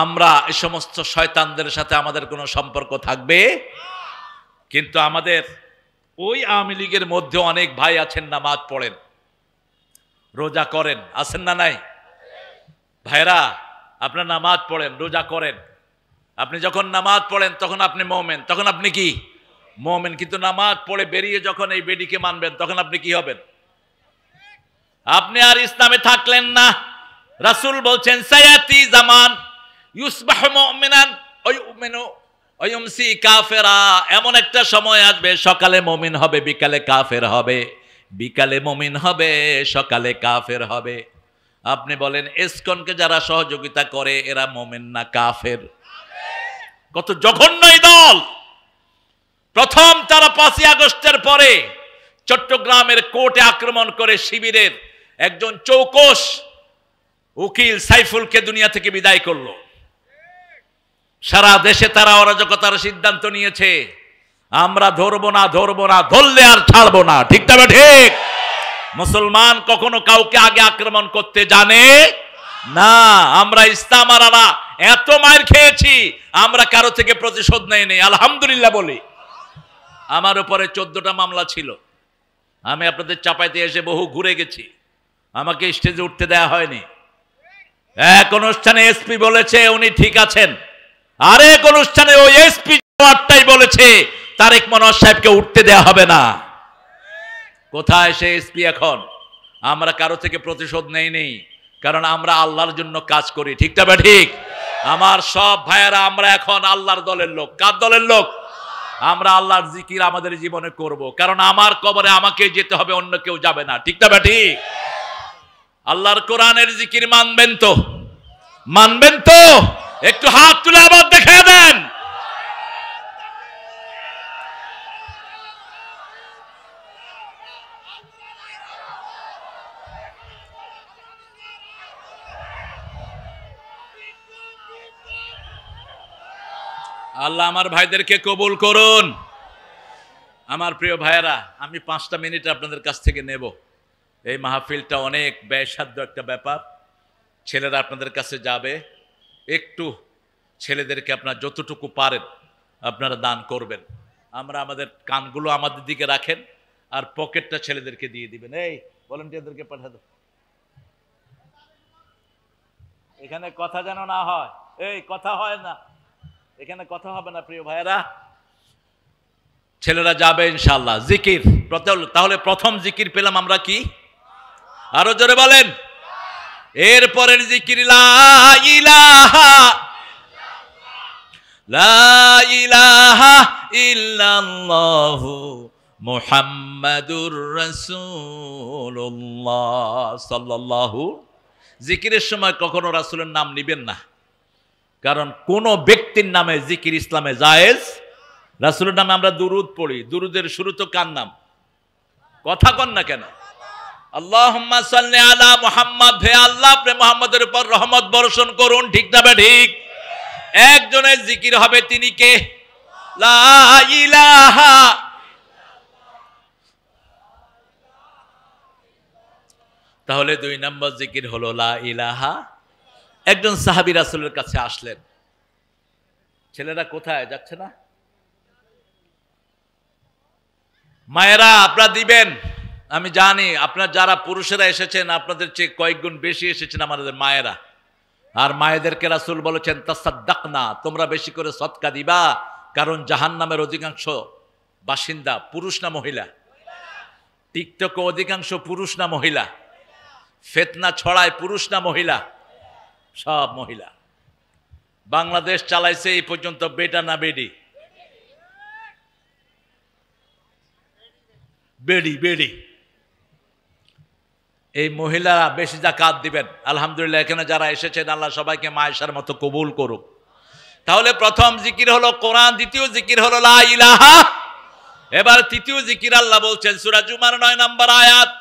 [SPEAKER 1] আমরা এই সমস্ত শয়তানদের সাথে আমাদের কোনো সম্পর্ক থাকবে। কিন্তু আমাদের ওই আওয়ামী লীগের মধ্যে অনেক ভাই আছেন, নামাজ পড়েন, রোজা করেন, আছেন না নাই? ভাইরা, আপনার নামাজ পড়েন, রোজা করেন। আপনি যখন নামাজ পড়েন তখন আপনি মুমিন, তখন আপনি কি মুমিন। কিন্তু নামাজ পড়ে বেরিয়ে যখন এই বেডিকে মানবেন তখন আপনি কি হবেন? আপনি আর ইসলামে থাকলেন না। রাসূল বলছেন সায়াতি জামান ইউসবাহু মুমিনান ওয়া ইউমিনু ওয়া ইউমসি কাফেরা। এমন একটা সময় আসবে সকালে মুমিন হবে, বিকালে কাফের হবে, বিকালে মুমিন হবে, সকালে কাফের হবে। আপনি বলেন ইসকনকে যারা সহযোগিতা করে এরা মুমিন না কাফের? কত জঘন্য এই দল! প্রথম তারা 5ই আগস্টের পরে চট্টগ্রামের কোর্টে আক্রমণ করে শিবিরের একজন চৌকস উকিল সাইফুলকে দুনিয়া থেকে বিদায় করলো। সারা দেশে তারা অরাজকতার সিদ্ধান্ত নিয়েছে, আমরা ধরবো না, ধরলে আর ছাড়বো না। ঠিক তবে ঠিক। মুসলমান কখনো কাউকে আগে আক্রমণ করতে জানে না। আমরা ইসলাম আর এত মায়ের খেয়েছি, আমরা কারো থেকে প্রতিশোধ নেই। আলহামদুলিল্লাহ বলি। আমার উপরে 14টা মামলা ছিল। আমি আপনাদের চাপাইতে এসে বহু ঘুরে গেছি, আমাকে স্টেজে উঠতে দেয়া হয়নি। এক অনুষ্ঠানে এসপি বলেছে উনি ঠিক আছেন, আরেক অনুষ্ঠানে ওই এসপি বলেছে তারেক মনোয়ার সাহেবকে উঠতে দেয়া হবে না। কোথায় সে এসপি এখন? আমরা কারো থেকে প্রতিশোধ নেই, কারণ আমরা আল্লাহর জন্য কাজ করি। ঠিক তবে ঠিক। আমার সব ভাইয়েরা, আমরা এখন আল্লাহর দলের লোক। কার দলের লোক? আমরা আল্লাহর জিকির আমাদের জীবনে করব, কারণ আমার কবরে আমাকে যেতে হবে, অন্য কেউ যাবে না। ঠিক তবে ঠিক। আল্লাহর কোরআনের জিকির মানবেন তো? মানবেন তো? একটু হাত তুলে আবার দেখে দেন। আল্লাহ আমার ভাইদেরকে কবুল করুন। আমার প্রিয় ভাইয়েরা, আমি 5টা মিনিট আপনাদের কাছ থেকে নেব। এই মাহফিলটা অনেক ব্যয়সাধ্য একটা ব্যাপার। ছেলেরা আপনাদের কাছে যাবে, একটু ছেলেদেরকে আপনারা যতটুকু পারেন আপনারা দান করবেন। আমরা আমাদের কানগুলো আমাদের দিকে রাখেন, আর পকেটটা ছেলেদেরকে দিয়ে দিবেন। এই ভলান্টিয়ারদেরকে পাঠা দাও। এখানে কথা যেন না হয়, এই কথা হয় না, এখানে কথা হবে না প্রিয় ভাইয়েরা। ছেলেরা যাবে ইনশাআল্লাহ। জিকির, তাহলে প্রথম জিকির পেলাম আমরা কি? আরো জোরে বলেন। এরপরের জিকির লা ইলাহা ইল্লাল্লাহু মুহাম্মাদুর রাসূলুল্লাহ সাল্লাল্লাহু। জিকিরের সময় কখনো রাসূলের নাম নিবেন না, কারণ কোন ব্যক্তির নামে জিকির ইসলামে জায়েজ। রাসূলের নামে আমরা দুরুদ পড়ি, দুরুদের শুরু তো কার নাম? কথা কন না কেন? আল্লাহুম্মা সাল্লি আলা মুহাম্মাদ, হে আল্লাহ আপনি মুহাম্মাদের উপর রহমত বর্ষণ করুন। ঠিক না ঠিক? একজনের জিকির হবে, তিনি কে? লা ইলাহা। তাহলে 2 নম্বর জিকির হলো লা ইলাহা। একজন সাহাবী রাসূলের কাছে আসলেন। ছেলেরা কোথায় যাচ্ছে না? মায়েরা আপনারা দিবেন। আমি জানি আপনার যারা পুরুষেরা এসেছেন আপনাদের চেয়ে কয়েক গুণ বেশি এসেছেন আমাদের মায়েরা। আর মায়েদেরকে রাসূল বলেছেন তাসাদ্দাকনা, তোমরা বেশি করে সদকা দিবা, কারণ জাহান্নামের অধিকাংশ বাসিন্দা পুরুষ না মহিলা? টিকটকে অধিকাংশ পুরুষ না মহিলা? ফিতনা ছড়ায় পুরুষ না মহিলা? সব মহিলা। বাংলাদেশ চালাইছে এই পর্যন্ত বেটা না বেডি? বেডি বেডি। এই মহিলারা বেশি যাকাত দিবেন। আলহামদুলিল্লাহ এখানে যারা এসেছেন আল্লাহ সবাইকে মায়েশার মতো কবুল করুক। তাহলে প্রথম জিকির হলো কোরআন, দ্বিতীয় জিকির হলো লা ইলাহা। এবার তৃতীয় জিকির আল্লাহ বলছেন সূরা জুমার 9 নম্বর আয়াত,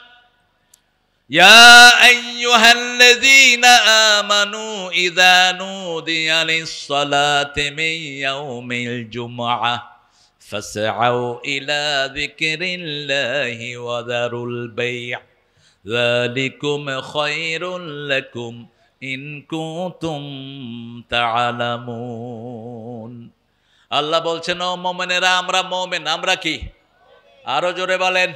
[SPEAKER 1] ইয়া আইয়ুহাল্লাযীনা আমানু ইযা নুদিয়া লিস-সালাতি মিন ইয়াউমিল জুমআহ ফাসআউ ইলা যিকরিল্লাহি ওয়া যারুল বাই', যালিকুম খায়রুল লাকুম ইন কুনতুম তা'লামুন। আল্লাহ বলছেন, ও মুমিনেরা, আমরা মুমিন। আমরা কি? আরো জোরে বলেন।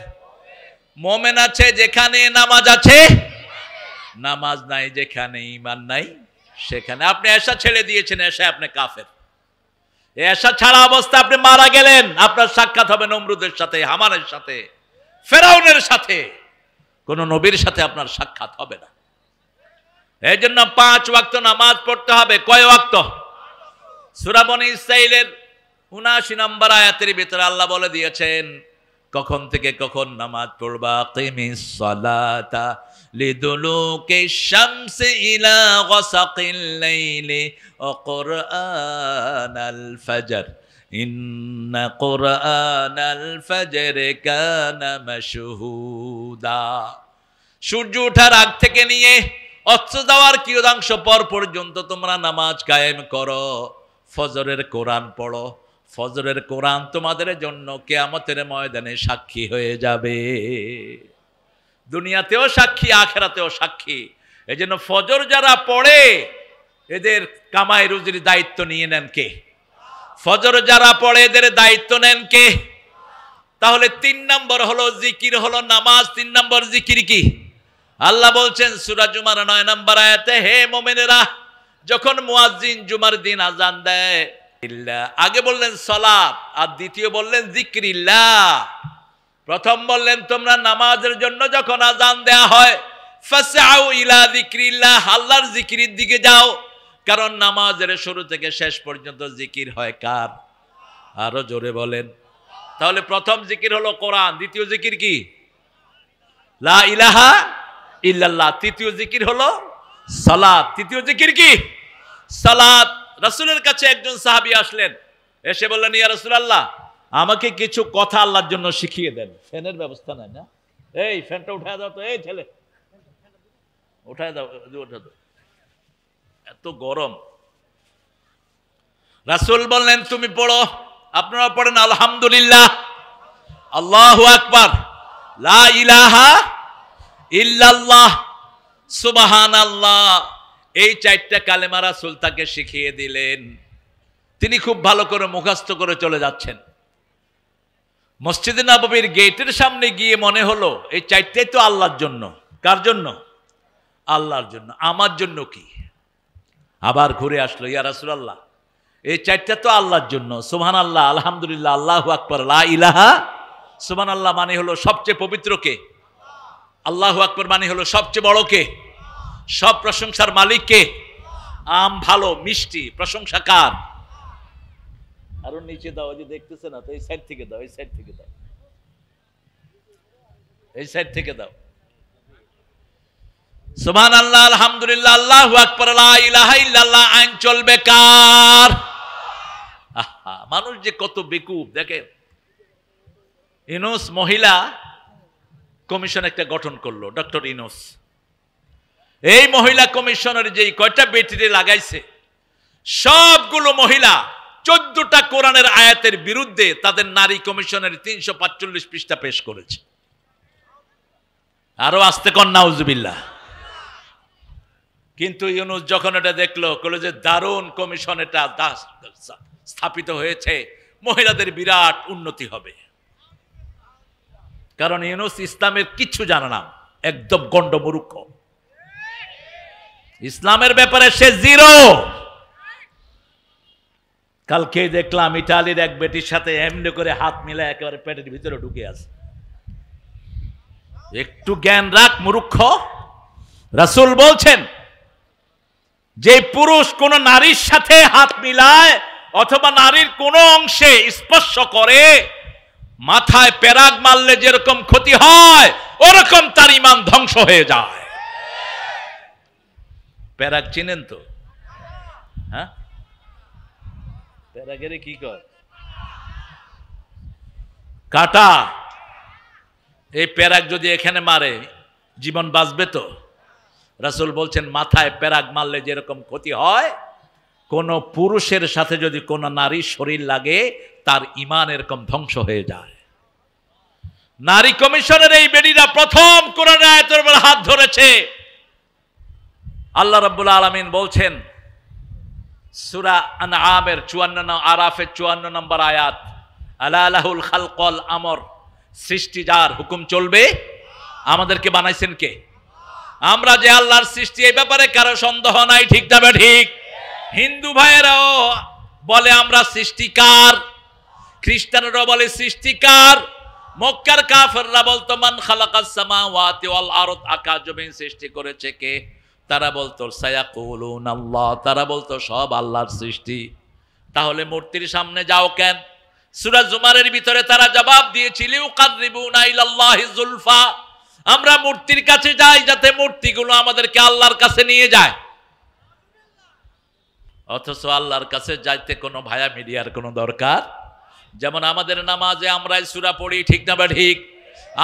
[SPEAKER 1] মুমিন আছে যেখানে নামাজ আছে, নামাজ নাই যেখানে ঈমান নাই সেখানে। আপনি এশা ছেড়ে দিয়েছেন, এশা আপনি কাফের। এশা ছাড়া অবস্থা আপনি মারা গেলেন, আপনার সাক্ষাৎ হবে নমরুদের সাথে, হামানের সাথে, ফেরাউনের সাথে, কোন নবীর সাথে আপনার সাক্ষাৎ হবে না। এই জন্য 5 ওয়াক্ত নামাজ পড়তে হবে। কয় ওয়াক্ত? সূরা বনী ইসরাঈলের 79 নম্বর আয়াতের ভিতরে আল্লাহ বলে দিয়েছেন কখন থেকে কখন নামাজ পড়বা। কিমিস সালাতা লিদুলুকিশ শামসি ইলা গাসাকিল লাইলি ওয়া কুরআনাল ফাজর ইন্না কুরআনাল ফাজরি কানা মাশহুদা। সূর্য ওঠার আগ থেকে নিয়ে অস্ত যাওয়ার কিয়দাংশ পর পর্যন্ত তোমরা নামাজ কায়েম করো, ফজরের কোরআন পড়ো। ফজরের কোরআন তোমাদের জন্য কিয়ামতের ময়দানে সাক্ষী হয়ে যাবে, দুনিয়াতেও সাক্ষী, আখিরাতেও সাক্ষী। এজন্য ফজর যারা পড়ে এদের কামাই রুজির দায়িত্ব নিয়ে নেন কে? ফজর যারা পড়ে এদের দায়িত্ব নেন কে? তাহলে 3 নম্বর হলো জিকির, হলো নামাজ। 3 নম্বর জিকির কি? আল্লাহ বলছেন সূরা জুমার 9 নম্বর আয়াতে, হে মুমিনেরা, যখন মুয়াজ্জিন জুমার দিন আজান দেয়, আগে বললেন সালাত আর দ্বিতীয় বললেন যিকরিল্লাহ। প্রথম বললেন তোমরা নামাজের জন্য যখন আজান দেয়া হয় ফাসআউ ইলা যিকরিল্লাহ, আল্লাহর জিকিরের দিকে যাও। কারণ নামাজের শুরু থেকে শেষ পর্যন্ত জিকির হয় কার? আরো জোরে বলেন। তাহলে প্রথম জিকির হলো কোরআন, দ্বিতীয় জিকির কি? লা ইলাহা ইল্লাল্লাহ। তৃতীয় জিকির হলো সালাত। তৃতীয় জিকির কি? সালাত। রাসূলের কাছে একজন সাহাবী আসলেন, এসে বললেন, ইয়া রাসূলুল্লাহ, আমাকে কিছু কথা আল্লাহর জন্য শিখিয়ে দেন। ফ্যানের ব্যবস্থা নাই না? এই ফ্যানটা উঠায় দাও তো, এই ছেলে উঠায় দাও, উঠা দাও, এত গরম। রাসূল বললেন তুমি পড়ো। আপনারা পড়েন আলহামদুলিল্লাহ, আল্লাহু আকবার, লা ইলাহা ইল্লাল্লাহ, সুবহানাল্লাহ। এই 4টা কালেমা রাসূল তাকে শিখিয়ে দিলেন। তিনি খুব ভালো করে মুখস্থ করে চলে যাচ্ছেন। মসজিদে নববীর গেটের সামনে গিয়ে মনে হলো এই 4টাই তো আল্লাহর জন্য। কার জন্য? আল্লাহর জন্য। আমার জন্য কি? আবার ঘুরে আসলো, ইয়া রাসূলুল্লাহ, এই 4টা তো আল্লাহর জন্য। সুবহানাল্লাহ, আলহামদুলিল্লাহ, আল্লাহু আকবার, লা ইলাহা। সুবহানাল্লাহ মানে হলো সবচেয়ে পবিত্র কে? আল্লাহু আকবার মানে হলো সবচেয়ে বড় কে? সব প্রশংসার মালিক কে? আম ভালো, মিষ্টি, প্রশংসা কার? আরো নিচে দাও, যে দেখতেছে না তো, এই সাইড থেকে দাও, এই সাইড থেকে দাও, এই সাইড থেকে দাও। সুবহানাল্লাহ, আলহামদুলিল্লাহ, আল্লাহু আকবার, লা ইলাহা ইল্লাল্লাহ। আইন চলবে কার? মানুষ যে কত বেকুব দেখেন। ইউনূস মহিলা কমিশন একটা গঠন করলো, ডক্টর ইউনূস। এই মহিলা কমিশনের যেই কয়টা বেটিরে লাগাইছে, সবগুলো মহিলা 14টা কোরআনের আয়াতের বিরুদ্ধে তাদের নারী কমিশনের 345 পৃষ্ঠা পেশ করেছে। আরো আস্তে কর নাউজুবিল্লাহ। কিন্তু ইউনূস যখন এটা দেখলো, বলল যে দারুণ কমিশন এটা স্থাপিত হয়েছে, মহিলাদের বিরাট উন্নতি হবে। কারণ ইউনূস ইসলামের কিচ্ছু জানে না, একদম গন্ডমূর্খ। ইসলামের ব্যাপারে সে জিরো। কালকে দেখলাম ইটালির এক বেটির সাথে এমনি করে হাত মিলে একেবারে পেটের ভিতরে ঢুকে আছে। একটু জ্ঞান রাখ মূর্খ। রাসূল বলছেন যে পুরুষ কোন নারীর সাথে হাত মিলায় অথবা নারীর কোন অংশে স্পর্শ করে, মাথায় পেরাগ মারলে যেরকম ক্ষতি হয় ওরকম তার ঈমান ধ্বংস হয়ে যায়। পেরাগ চিনেন তো? হ্যাঁ, পেরাগের কি কর? কাটা। এই পেরাগ যদি এখানে মারে জীবন বাঁচবে তো? রাসূল বলছেন মাথায় পেরাগ মারলে যেরকম ক্ষতি হয়, কোন পুরুষের সাথে যদি কোন নারীর শরীর লাগে তার ঈমান এরকম ধ্বংস হয়ে যায়। নারী কমিশনের এই বেটিরা প্রথম কোরআন আয়াতের উপর হাত ধরেছে। আল্লাহ রাব্বুল আলামিন বলছেন সূরা আনআমের 54 আরাফের 54 নম্বর আয়াত, আলা লাহুল খালকল আমর, সৃষ্টি যার, হুকুম চলবে। আমাদেরকে বানাইছেন কে? আমরা যে আল্লাহর সৃষ্টি, এই ব্যাপারে কারো সন্দেহ নাই, ঠিক না ঠিক? হিন্দু ভাইয়েরাও বলে আমরা সৃষ্টিকার, খ্রিস্টানরাও বলে সৃষ্টিকার, মক্কার কাফেররা বলতো মান খালাকাস সামাওয়াতি ওয়াল আরদ, আকাশ জমিন সৃষ্টি করেছে কে? তারা বলতো সায়াকুলুন আল্লাহ, তারা বলতো সব আল্লাহর সৃষ্টি। তাহলে মূর্তির সামনে যাও কেন? সূরা জুমারের ভিতরে তারা জবাব দিয়েছিল ইউকাররিবুনা ইলাল্লাহি যুলফা, আমরা মূর্তির কাছে যাই যাতে মূর্তিগুলো আমাদেরকে আল্লাহর কাছে নিয়ে যায়। অথচ আল্লাহর কাছে যাইতে কোনো ভায়া মিডিয়ার কোনো দরকার। যেমন আমাদের নামাজে আমরাই সূরা পড়ি, ঠিক না ঠিক?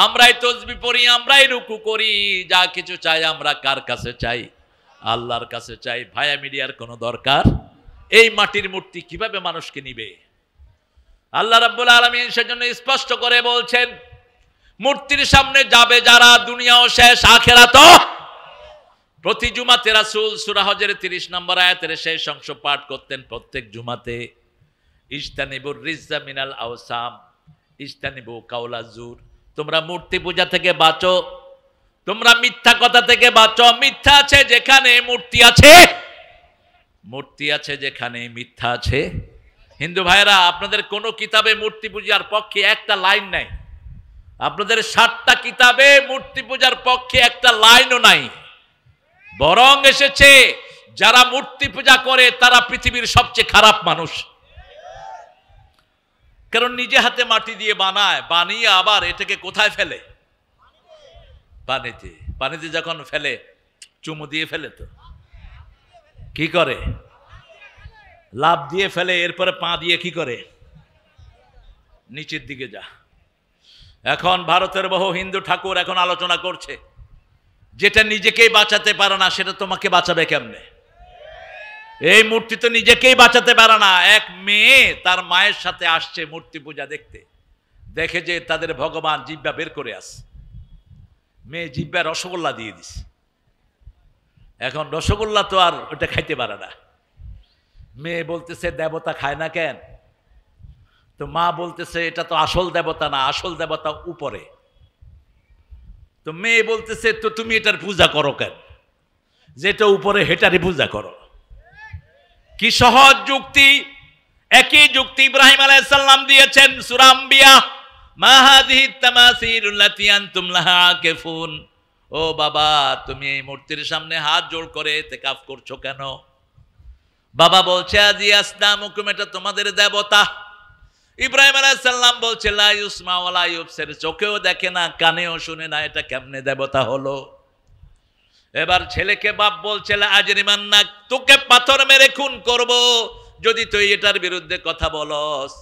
[SPEAKER 1] আমরাই তাসবিহ পড়ি, আমরাই রুকু করি, যা কিছু চাই আমরা কার কাছে চাই? আল্লাহর কাছে চাই। ভায়া মিডিয়ার কোনো দরকার? এই মাটির মূর্তি কিভাবে মানুষকে নিবে? আল্লাহ রাব্বুল আলামিন সেজন্য স্পষ্ট করে বলছেন, মূর্তির সামনে যাবে যারা, দুনিয়াও শেষ আখিরাতও। প্রতি জুমাতে রাসূল সূরা হজের 30 নম্বর আয়াতের শেষ অংশ পাঠ করতেন প্রত্যেক জুমাতে, ইজতানিবুর রিজ্জা মিনাল আওসাম ইজতানিবু কাওলা জুর, তোমরা মূর্তি পূজা থেকে বাঁচো, তোমরা মিথ্যা কথা থেকে বাঁচো। মিথ্যা আছে যেখানে মূর্তি আছে, মূর্তি আছে যেখানে মিথ্যা আছে। হিন্দু ভাইরা, আপনাদের কোনো কিতাবে মূর্তি পূজার পক্ষে একটা লাইন নাই। আপনাদের 7টা কিতাবে মূর্তি পূজার পক্ষে একটা লাইনও নাই। বরং এসেছে যারা মূর্তি পূজা করে তারা পৃথিবীর সবচেয়ে খারাপ মানুষ। কারণ নিজে হাতে মাটি দিয়ে বানায়, বানিয়ে আবার এটাকে কোথায় ফেলে? পানিতে। পানিতে যখন ফেলে চুমু দিয়ে ফেলে, তো কি করে? লাভ দিয়ে ফেলে, এরপরে পা দিয়ে কি করে? নিচের দিকে যা। এখন ভারতের বহু হিন্দু ঠাকুর এখন আলোচনা করছে, যেটা নিজেকেই বাঁচাতে পারে না সেটা তোমাকে বাঁচাবে কেমনে? এই মূর্তি তো নিজেকেই বাঁচাতে পারে না। এক মেয়ে তার মায়ের সাথে আসছে মূর্তি পূজা দেখতে, দেখে যে তাদের ভগবান জিহ্বা বের করে আসে, মেয়ে জিহ্বা রসগোল্লা দিয়ে দিছে। এখন রসগোল্লা তো আর ওটা খাইতে পারে না। মেয়ে বলতেছে দেবতা খায় না কেন? তো মা বলতেছে এটা তো আসল দেবতা না, আসল দেবতা উপরে। তো মেয়ে বলতেছে তো তুমি এটার পূজা করো কেন? যেটা উপরে হেটারই পূজা করো। কি সহজ যুক্তি! একই যুক্তি ইব্রাহিম আলাইহিস সালাম দিয়েছেন সূরা আম্বিয়া, মা হাযিহি তামাসিলুল্লাতী আনতুম লাহা আকিফুন। ও বাবা, তুমি এই মূর্তির সামনে হাত জোড় করে ইতিকাফ করছো কেন? বাবা বলছে আজি আসনামুকুম, এটা তোমাদের দেবতা। ইব্রাহিম আলাইহিস সালাম বলছে লা ইউসমা ওয়া লা ইউবসির, চোখেও দেখে না কানেও শুনে না, এটা কেমনে দেবতা হলো? এবার ছেলেকে বাপ বলছে লা আজরিমান্নাক, তোকে পাথর মেরে খুন করব যদি তুই এটার বিরুদ্ধে কথা বলস।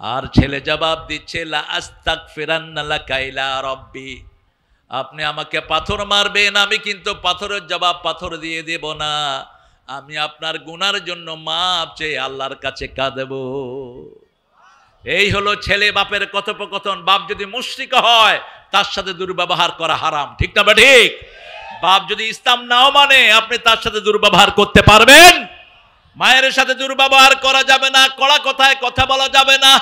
[SPEAKER 1] আর ছেলে জবাব দিচ্ছে লা আস্তাগফিরান্না লাকা ইলা রাব্বি, আপনি আমাকে পাথর মারবেন, আমি কিন্তু পাথরের জবাব পাথর দিয়ে দেব না, আমি আপনার গুনার জন্য মাপ চেয়ে আল্লাহর কাছে কাঁদব। এই হলো ছেলে বাপের কথোপকথন। বাপ যদি মুশরিক হয় তার সাথে দুর্ব্যবহার করা হারাম, ঠিক না ঠিক? বাপ যদি ইসলাম নাও মানে আপনি তার সাথে দুর্ব্যবহার করতে পারবেন? মায়ের সাথে দুর্ব্যবহার করা যাবে না, কড়া কথায় কথা বলা যাবে না।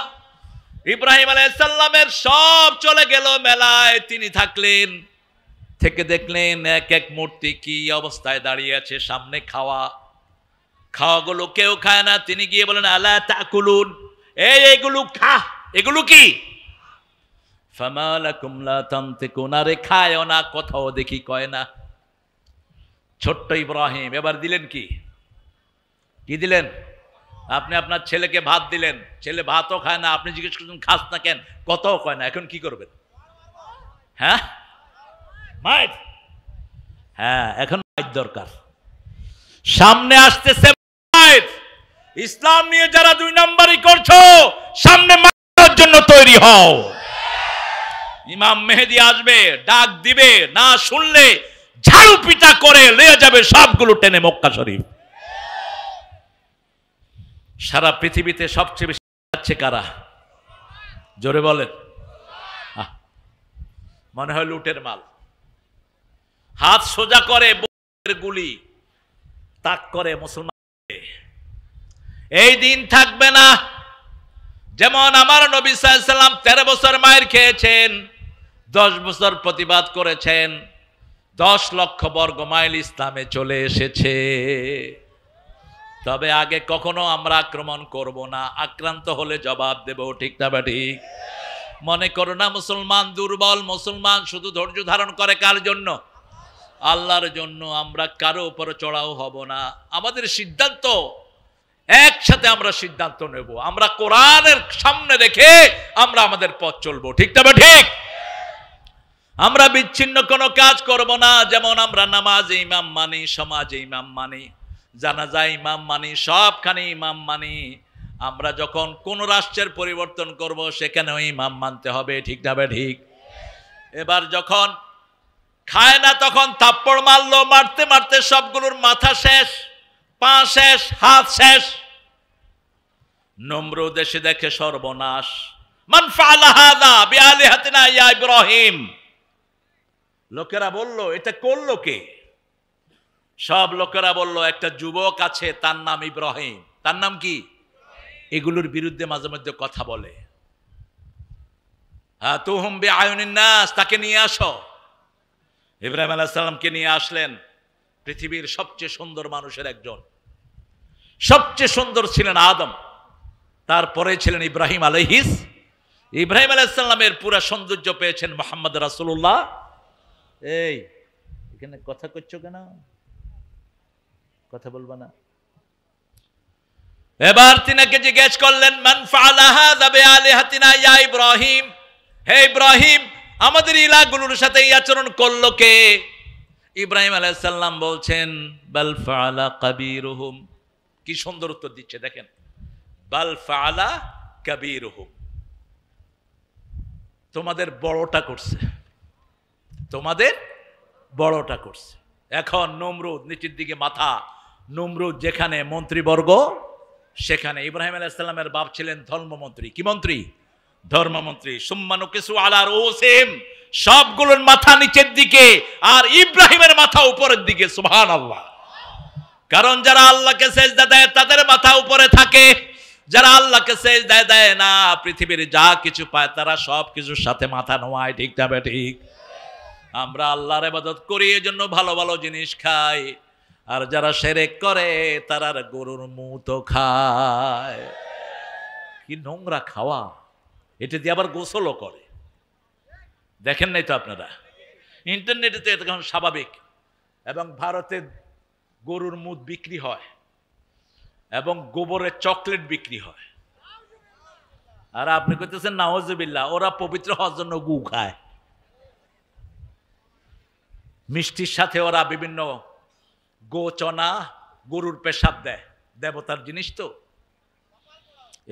[SPEAKER 1] ইব্রাহিম আলাইহিস সালামের সব চলে গেল মেলায়, তিনি থাকলেন, থেকে দেখলেন এক এক মূর্তি কি অবস্থায় দাঁড়িয়ে আছে, সামনে খাওয়াগুলো কেউ খায় না। তিনি গিয়ে বলেন আলা তাকুলুন, এইগুলো খা, এগুলো কি? ফামা লাকুম লা তানতিকুন, আরে খায় না, কথাও দেখি কয় না। ছোট্ট ইব্রাহিম এবার দিলেন কি দিলেন? আপনি আপনার ছেলেকে ভাত দিলেন, ছেলে ভাতও খায় না, আপনি জিজ্ঞেস করছেন খাস না কেন, কথাও কয় না, এখন কি করবেন? হ্যাঁ মাইট, হ্যাঁ এখন মাইট দরকার। সামনে আসতেছে মাইট। ইসলাম নিয়ে যারা 2 নম্বরই করছো, সামনে মারার জন্য তৈরি হও। ইমাম মেহেদী আসবে, ডাক দিবে, না শুনলে ঝাড়ু পিটা করে নিয়ে যাবে সবগুলো টেনে মক্কা শরীফ। সারা পৃথিবীতে সবচেয়ে বেশি যাচ্ছে কারা? জোরে বলেন। মনে হয় লুটের মাল। হাত সোজা করে গুলি, তাক করে মুসলমান। এই দিন থাকবে না। যেমন আমার নবী সাল্লাল্লাহু আলাইহি ওয়াসাল্লাম 13 বছর মায়ের খেয়েছেন, 10 বছর প্রতিবাদ করেছেন, 10 লক্ষ বর্গ মাইল ইসলামে চলে এসেছে। তবে আগে কখনো আমরা আক্রমণ করব না, আক্রান্ত হলে জবাব দেব, ঠিক না ঠিক? মনে করো না মুসলমান দুর্বল, মুসলমান শুধু ধৈর্য ধারণ করে কার জন্য? আল্লাহর জন্য। আমরা কারো উপরে চড়াও হব না। আমাদের সিদ্ধান্ত একসাথে, আমরা সিদ্ধান্ত নেব, আমরা কোরআনের সামনে রেখে আমরা আমাদের পথ চলবো, ঠিক না ঠিক? আমরা বিচ্ছিন্ন কোনো কাজ করব না। যেমন আমরা নামাজে ইমাম মানি, সমাজে ইমাম মানি, জানাজা ইমাম মানি, সবখানে ইমাম মানি। আমরা যখন কোন রাষ্ট্রের পরিবর্তন করব সেখানেও ইমাম মানতে হবে, ঠিক না ঠিক? এবার যখন খায় না তখন থাপ্পড় মারলো, মারতে মারতে সবগুলোর মাথা শেষ, পা শেষ, হাত শেষ। নমরুদ এসে দেখে সর্বনাশ। মান ফাআলা হাযা বিআলিহাতিনা ইয়া ইব্রাহিম। লোকেরা বলল এটা করলো কে? সব লোকেরা বলল একটা যুবক আছে, তার নাম ইব্রাহিম। তার নাম কি? এগুলোর বিরুদ্ধে মাঝে মধ্যে কথা বলে। হাতুহুম বিআয়ুনিন নাস, তাকে নিয়ে আসো। ইব্রাহিম আলাইহিস সালামকে নিয়ে আসলেন। পৃথিবীর সবচেয়ে সুন্দর মানুষের একজন, সবচেয়ে সুন্দর ছিলেন আদম, তারপরে ছিলেন ইব্রাহিম আলাইহিস। ইব্রাহিম আলাইহিস সালামের পুরো সৌন্দর্য পেয়েছেন মুহাম্মদ রাসূলুল্লাহ। এই এখানে কথা করছো কেন? কথা বলবা না? এবার তিনাকে জিজ্ঞেস করলেন, মান ফাআলা হাযা বিআলিহাতিনা ইয়া ইব্রাহিম। হে ইব্রাহিম, আমাদের ইলাহগুলোর সাথে এই আচরণ করলো কে? ইব্রাহিম আলাইহিস সালাম বলছেন, বাল ফাআলা কাবীরুহুম। কি সুন্দর উত্তর দিচ্ছে দেখেন, বাল ফাআলা কাবীরুহুম। তোমাদের বড়টা করছে, তোমাদের বড়টা করছে। এখন নমরুদ নিচের দিকে মাথা, নমরুদ যেখানে মন্ত্রীবর্গ সেখানে। ইব্রাহিম আলাইহিস সালামের বাপ ছিলেন ধর্মমন্ত্রী। কি মন্ত্রী? ধর্মমন্ত্রী। সুম্মানু কিসু আলা রুসিহিম, সবগুলোর মাথা নিচের দিকে আর ইব্রাহিমের মাথা উপরের দিকে। সুবহানাল্লাহ। কারণ যারা আল্লাহকে সেজদা দেয় তাদের মাথা উপরে থাকে, যারা আল্লাহকে সেজদা দেয় না, পৃথিবীর যা কিছু পায় তারা সব কিছুর সাথে মাথা নোয়ায়, ঠিক না ঠিক? আমরা আল্লাহর ইবাদত করি, এজন্য ভালো ভালো জিনিস খাই। আর যারা শিরক করে তারা গরুর মুত খায়। কি নোংরা খাওয়া! এটা দিয়ে আবার গোসলও করে। দেখেন নাই তো আপনারা? ইন্টারনেটে তো এটা এখন স্বাভাবিক। এবং ভারতে গরুর মুত বিক্রি হয় এবং গোবরের চকলেট বিক্রি হয়। আর আপনি কইতেছেন নাউজুবিল্লাহ, ওরা পবিত্র হওয়ার জন্য গু খায়। মিষ্টির সাথে ওরা বিভিন্ন গোচনা, গরুর পেশাব দেয়, দেবতার জিনিস তো।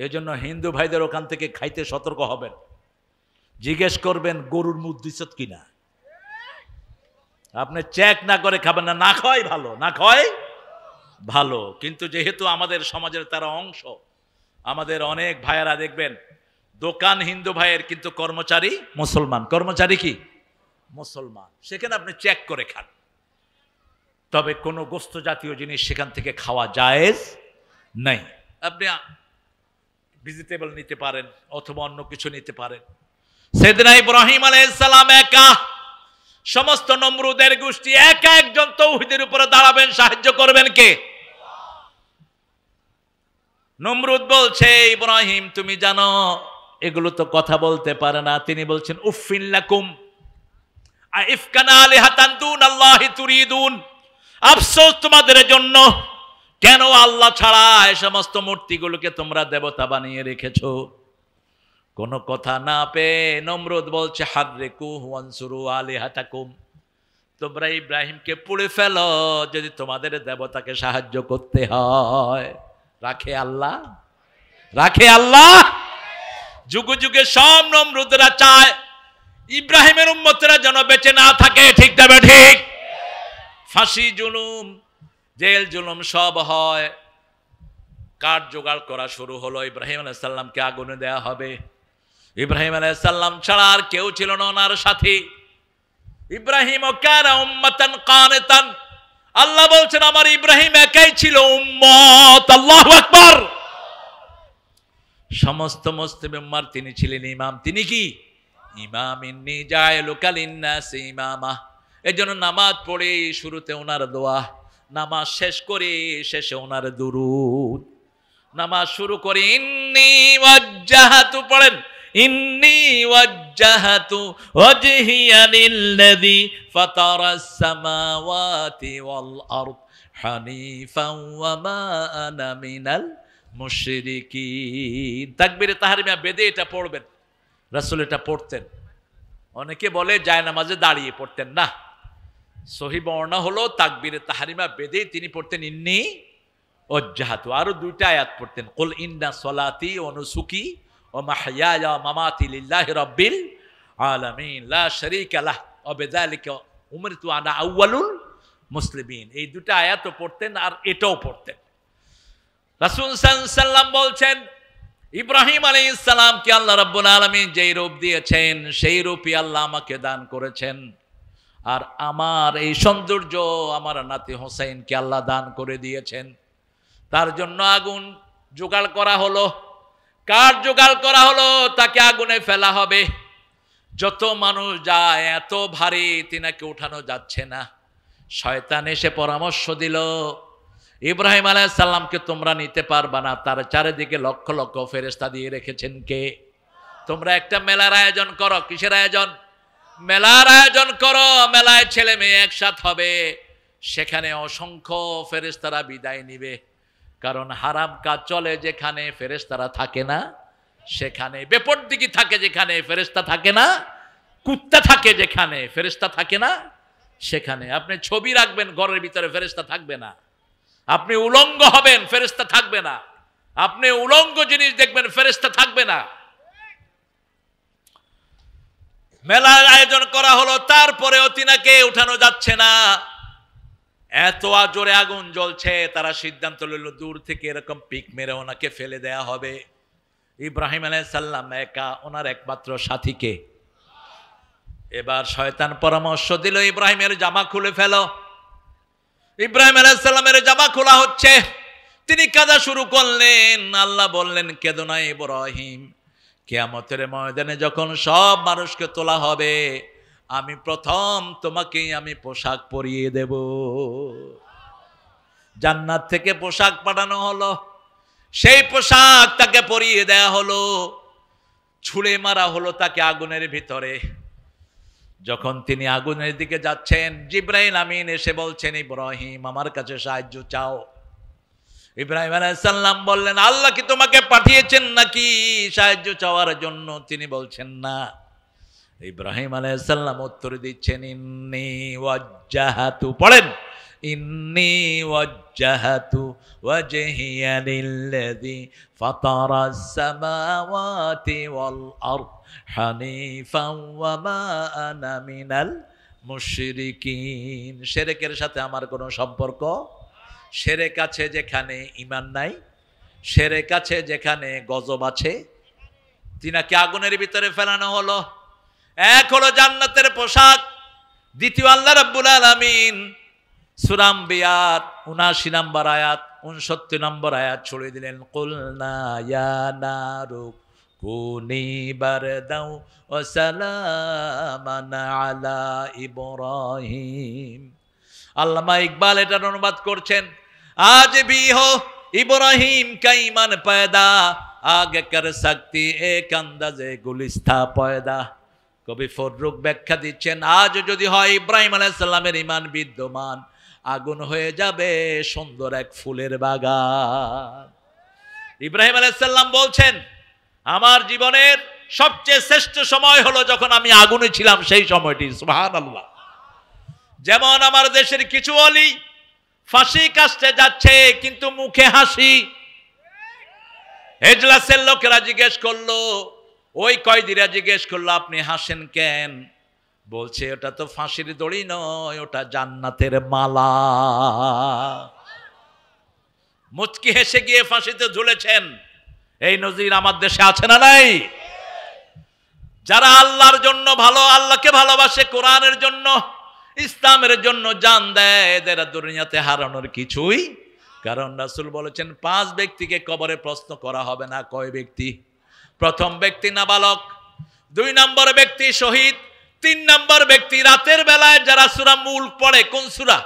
[SPEAKER 1] এই জন্য হিন্দু ভাইদের ওখান থেকে খাইতে সতর্ক হবেন। জিজ্ঞেস করবেন গরুর মুখ দিছত কিনা। আপনি চেক না করে খাবেন না। না খাওয়াই ভালো, না খাওয়াই ভালো। কিন্তু যেহেতু আমাদের সমাজের তারা অংশ, আমাদের অনেক ভাইয়েরা দেখবেন দোকান হিন্দু ভাইয়ের কিন্তু কর্মচারী মুসলমান। কর্মচারী কি? মুসলমান। সেখানে আপনি চেক করে খান। তবে কোনো গোস্ত জাতীয় জিনিস সেখান থেকে খাওয়া জায়েজ নাই। আপনি ভেজিটেবল নিতে পারেন অথবা অন্য কিছু নিতে পারেন। সাইয়েদনা ইব্রাহিম আলাইহিস সালাম একা, সমস্ত নমরুদের গোষ্ঠী একা একজন তাওহীদের উপরে দাঁড়াবেন, সাহায্য করবেন কে? নমরুদ বলছে, ইব্রাহিম তুমি জানো এগুলো তো কথা বলতে পারে না। তিনি বলছেন, উফিন লাকুম আইফকানা আলিহাতান দুনাল্লাহি তুরিদুন। আফসোস তোমাদের জন্য, কেন আল্লাহ ছাড়া এই সমস্ত মূর্তিগুলোকে তোমরা দেবতা বানিয়ে রেখেছো। কোনো কথা না পেয়ে নমরুদ বলছে, হাররিকুহু ওয়ানসুরু আলিহাতাকুম। তোমরা ইব্রাহিমকে পুড়ে ফেলো যদি তোমাদের দেবতাকে সাহায্য করতে হয়। রাখে আল্লাহ, রাখে আল্লাহ। যুগে যুগে সব নমরুদরা চায় ইব্রাহিমের উম্মতেরা যেন বেঁচে না থাকে, ঠিক না ঠিক? ফাঁসি, জুলুম, জেল জুলুম সব হয়। কাঠ জোগাড় করা শুরু হলো। ইব্রাহিম আলাইহিস সালামকে আগুনে দেয়া হবে। ইব্রাহিম আলাইহিস সালাম ছাড়া আর কেউ ছিল না ওনার সাথী। ইব্রাহিম কানা উম্মাতান কানিতান, আল্লাহ বলছেন আমার ইব্রাহিম একাই ছিল উম্মত। আল্লাহু আকবার। সমস্ত মুসলিম উম্মার তিনি ছিলেন ইমাম। তিনি কি ইমাম? ইন্নী জাইলুকা লিন্নাসি ইমামা। এজন্য নামাজ পড়ে শুরুতে ওনার দোয়া, নামাজ শেষ করে শেষে ওনার দুরূদ। নামাজ শুরু করে ইন্নী ওয়াজ্জাহাতু পড়েন, ইন্নী ওয়াজ্জাহাতু ওয়াজহিয়া লিল্লাযী ফাতারাস সামাওয়াতি ওয়াল আরদ হানিফান ওয়া মা আনা মিনাল মুশরিকিন। তাকবীরে তাহরিমা বেদে এটা পড়বেন। রাসূল এটা পড়তেন। অনেকে বলে যায় নামাজে দাঁড়িয়ে পড়তেন, না, সহি বর্ণনা হলো তাকবীরে তাহরিমা বেদে তিনি পড়তেন ইন্নী ওয়াজ্জাহাতু। আরো দুইটা আয়াত পড়তেন, কুল ইন্না সলাতি ওয়া নুসুকি ওয়া মাহইয়ায়া ওয়া মামাতি লিল্লাহি রাব্বিল আলামিন লা শারীকা লাহ ওয়া বিযালিকা উমিরতু আনা আউয়ালুল মুসলিমিন। এই দুটো আয়াতও পড়তেন আর এটাও পড়তেন। রাসূল সাল্লাল্লাহু আলাইহি সাল্লাম বলছেন ইব্রাহিম আলাইহিস সালামকে আল্লাহ রাব্বুল আলামিন যেই রূপ দিয়েছেন সেই রূপই আল্লাহ আমাকে দান করেছেন। আর আমার এই সৌন্দর্য আমার নাতি হোসেনকে আল্লাহ দান করে দিয়েছেন। তার জন্য আগুন জোগাড় করা হলো। কাঠ জোগাড় করা হলো, তাকে আগুনে ফেলা হবে। যত মানুষ যায় এত ভারী তিনাকে উঠানো যাচ্ছে না। শয়তান এসে পরামর্শ দিল ইব্রাহিম আলাইহিস সালামকে তোমরা নিতে পারবা না, তার চারিদিকে লক্ষ লক্ষ ফেরেশতা দিয়ে রেখেছেন কে? তোমরা একটা মেলার আয়োজন করো। কিসের আয়োজন? মেলার আয়োজন করো। মেলায় ছেলে মেয়ে একসাথ হবে, সেখানে অসংখ্য ফেরেশতারা বিদায় নিবে। কারণ হারাম কাজ চলে যেখানে ফেরেশতারা থাকে না সেখানে, বেপরদিকি থাকে যেখানে ফেরেশতা থাকে না, কুত্তা থাকে যেখানে ফেরেশতা থাকে না সেখানে। আপনি ছবি রাখবেন ঘরের ভিতরে, ফেরেশতা থাকবে না। আপনি উলঙ্গ হবেন, ফেরেশতা থাকবে না। আপনি উলঙ্গ জিনিস দেখবেন, ফেরেশতা থাকবে না। মেলার আয়োজন করা হলো, তারপরেও তিনাকে উঠানো যাচ্ছে না। এত জোরে আগুন জ্বলছে, তারা সিদ্ধান্ত নিল দূর থেকে এরকম পিক মেরে ওনাকে ফেলে দেয়া হবে। ইব্রাহিম আলাইহিস সালাম একা, ওনার একমাত্র সাথীকে। এবার শয়তান পরামর্শ দিল ইব্রাহিমের জামা খুলে ফেলো। ইব্রাহিম আলাইহিস সালামের জামা খোলা হচ্ছে, তিনি কাঁদা শুরু করলেন। আল্লাহ বললেন কেঁদো না ইব্রাহিম, কিয়ামতের ময়দানে যখন সব মানুষকে তোলা হবে আমি প্রথম তোমাকেই আমি পোশাক পরিয়ে দেব। জান্নাত থেকে পোশাক পাঠানো হলো, সেই পোশাক তাকে পরিয়ে দেয়া হলো। ছুঁড়ে মারা হলো তাকে আগুনের ভিতরে। যখন তিনি আগুনের দিকে যাচ্ছেন, জিবরাইল আমিন এসে বলছেন ইব্রাহিম আমার কাছে সাহায্য চাও। ইব্রাহিম আলাইহিস সালাম বললেন আল্লাহ কি তোমাকে পাঠিয়েছেন নাকি সাহায্য চাওয়ার জন্য? তিনি বলছেন না। ইব্রাহিম আলাইহিস সালাম উত্তর দিচ্ছেন ইন্নী ওয়াজ্জাহাতু, পড়েন ইন্নী ওয়াজ্জাহাতু ওয়াজহিয়া লিল্লাযী ফাতারাস সামাওয়াতি ওয়াল আরদ হানিফান ওয়া মা আনা মিনাল মুশরিকিন। শিরকের সাথে আমার কোনো সম্পর্ক। শিরক আছে যেখানে ঈমান নাই, শিরক আছে যেখানে গজব আছে। তিনাকে আগুনের ভিতরে ফেলানো হলো। এক হলো জান্নাতের পোশাক, দ্বিতীয় আল্লাহ রাব্বুল আলামিন সূরা আম্বিয়ার ৭৯ নম্বর আয়াত ৬৯ নম্বর আয়াত ছড়িয়ে দিলেন কুলনা ইয়া নারু কুনি বারদাও ওয়া সালামান আলা ইব্রাহিম। আল্লামা ইকবাল এটার অনুবাদ করছেন আজ ভি হো ইব্রাহিম কা ঈমান পয়দা আগে কর সকতি এক আন্দাজে গুলিস্তা পয়দা। কবি ফররুখ ব্যাখ্যা দিচ্ছেন আজ যদি হয় ইব্রাহিম আলাইহিস সালামের ঈমান বিদ্যমান, আগুন হয়ে যাবে সুন্দর এক ফুলের বাগান। ইব্রাহিম আলাইহিস সালাম বলছেন আমার জীবনের সবচেয়ে শ্রেষ্ঠ সময় হলো যখন আমি আগুনে ছিলাম, সেই সময়টি। সুবহানাল্লাহ। যেমন আমার দেশের কিছু ওলি ফাঁসি কাস্টে যাচ্ছে কিন্তু মুখে হাসি। এজলাসের লোকেরা জিজ্ঞেস করলো, ওই কয়েদিরা জিজ্ঞেস করলো আপনি হাসেন কেন? বলছে ওটা তো ফাঁসির দড়ি নয়, ওটা জান্নাতের মালা। মুচকি হেসে গিয়ে ফাঁসিতে ঝুলেছেন। এই নজির আমার দেশে আছে না নাই? যারা আল্লাহর জন্য ভালো, আল্লাহকে ভালোবাসে, কোরআনের জন্য ইসলামের জন্য জান দেয়, এদের দুনিয়াতে হারানোর কিছুই। কারণ রাসূল বলেছেন 5 ব্যক্তিকে কবরে প্রশ্ন করা হবে না। কয় ব্যক্তি? প্রথম ব্যক্তি নাবালক, 2 নম্বর ব্যক্তি শহীদ, 3 নম্বর ব্যক্তি রাতের বেলায় যারা সূরা মুলক পড়ে। কোন সূরা?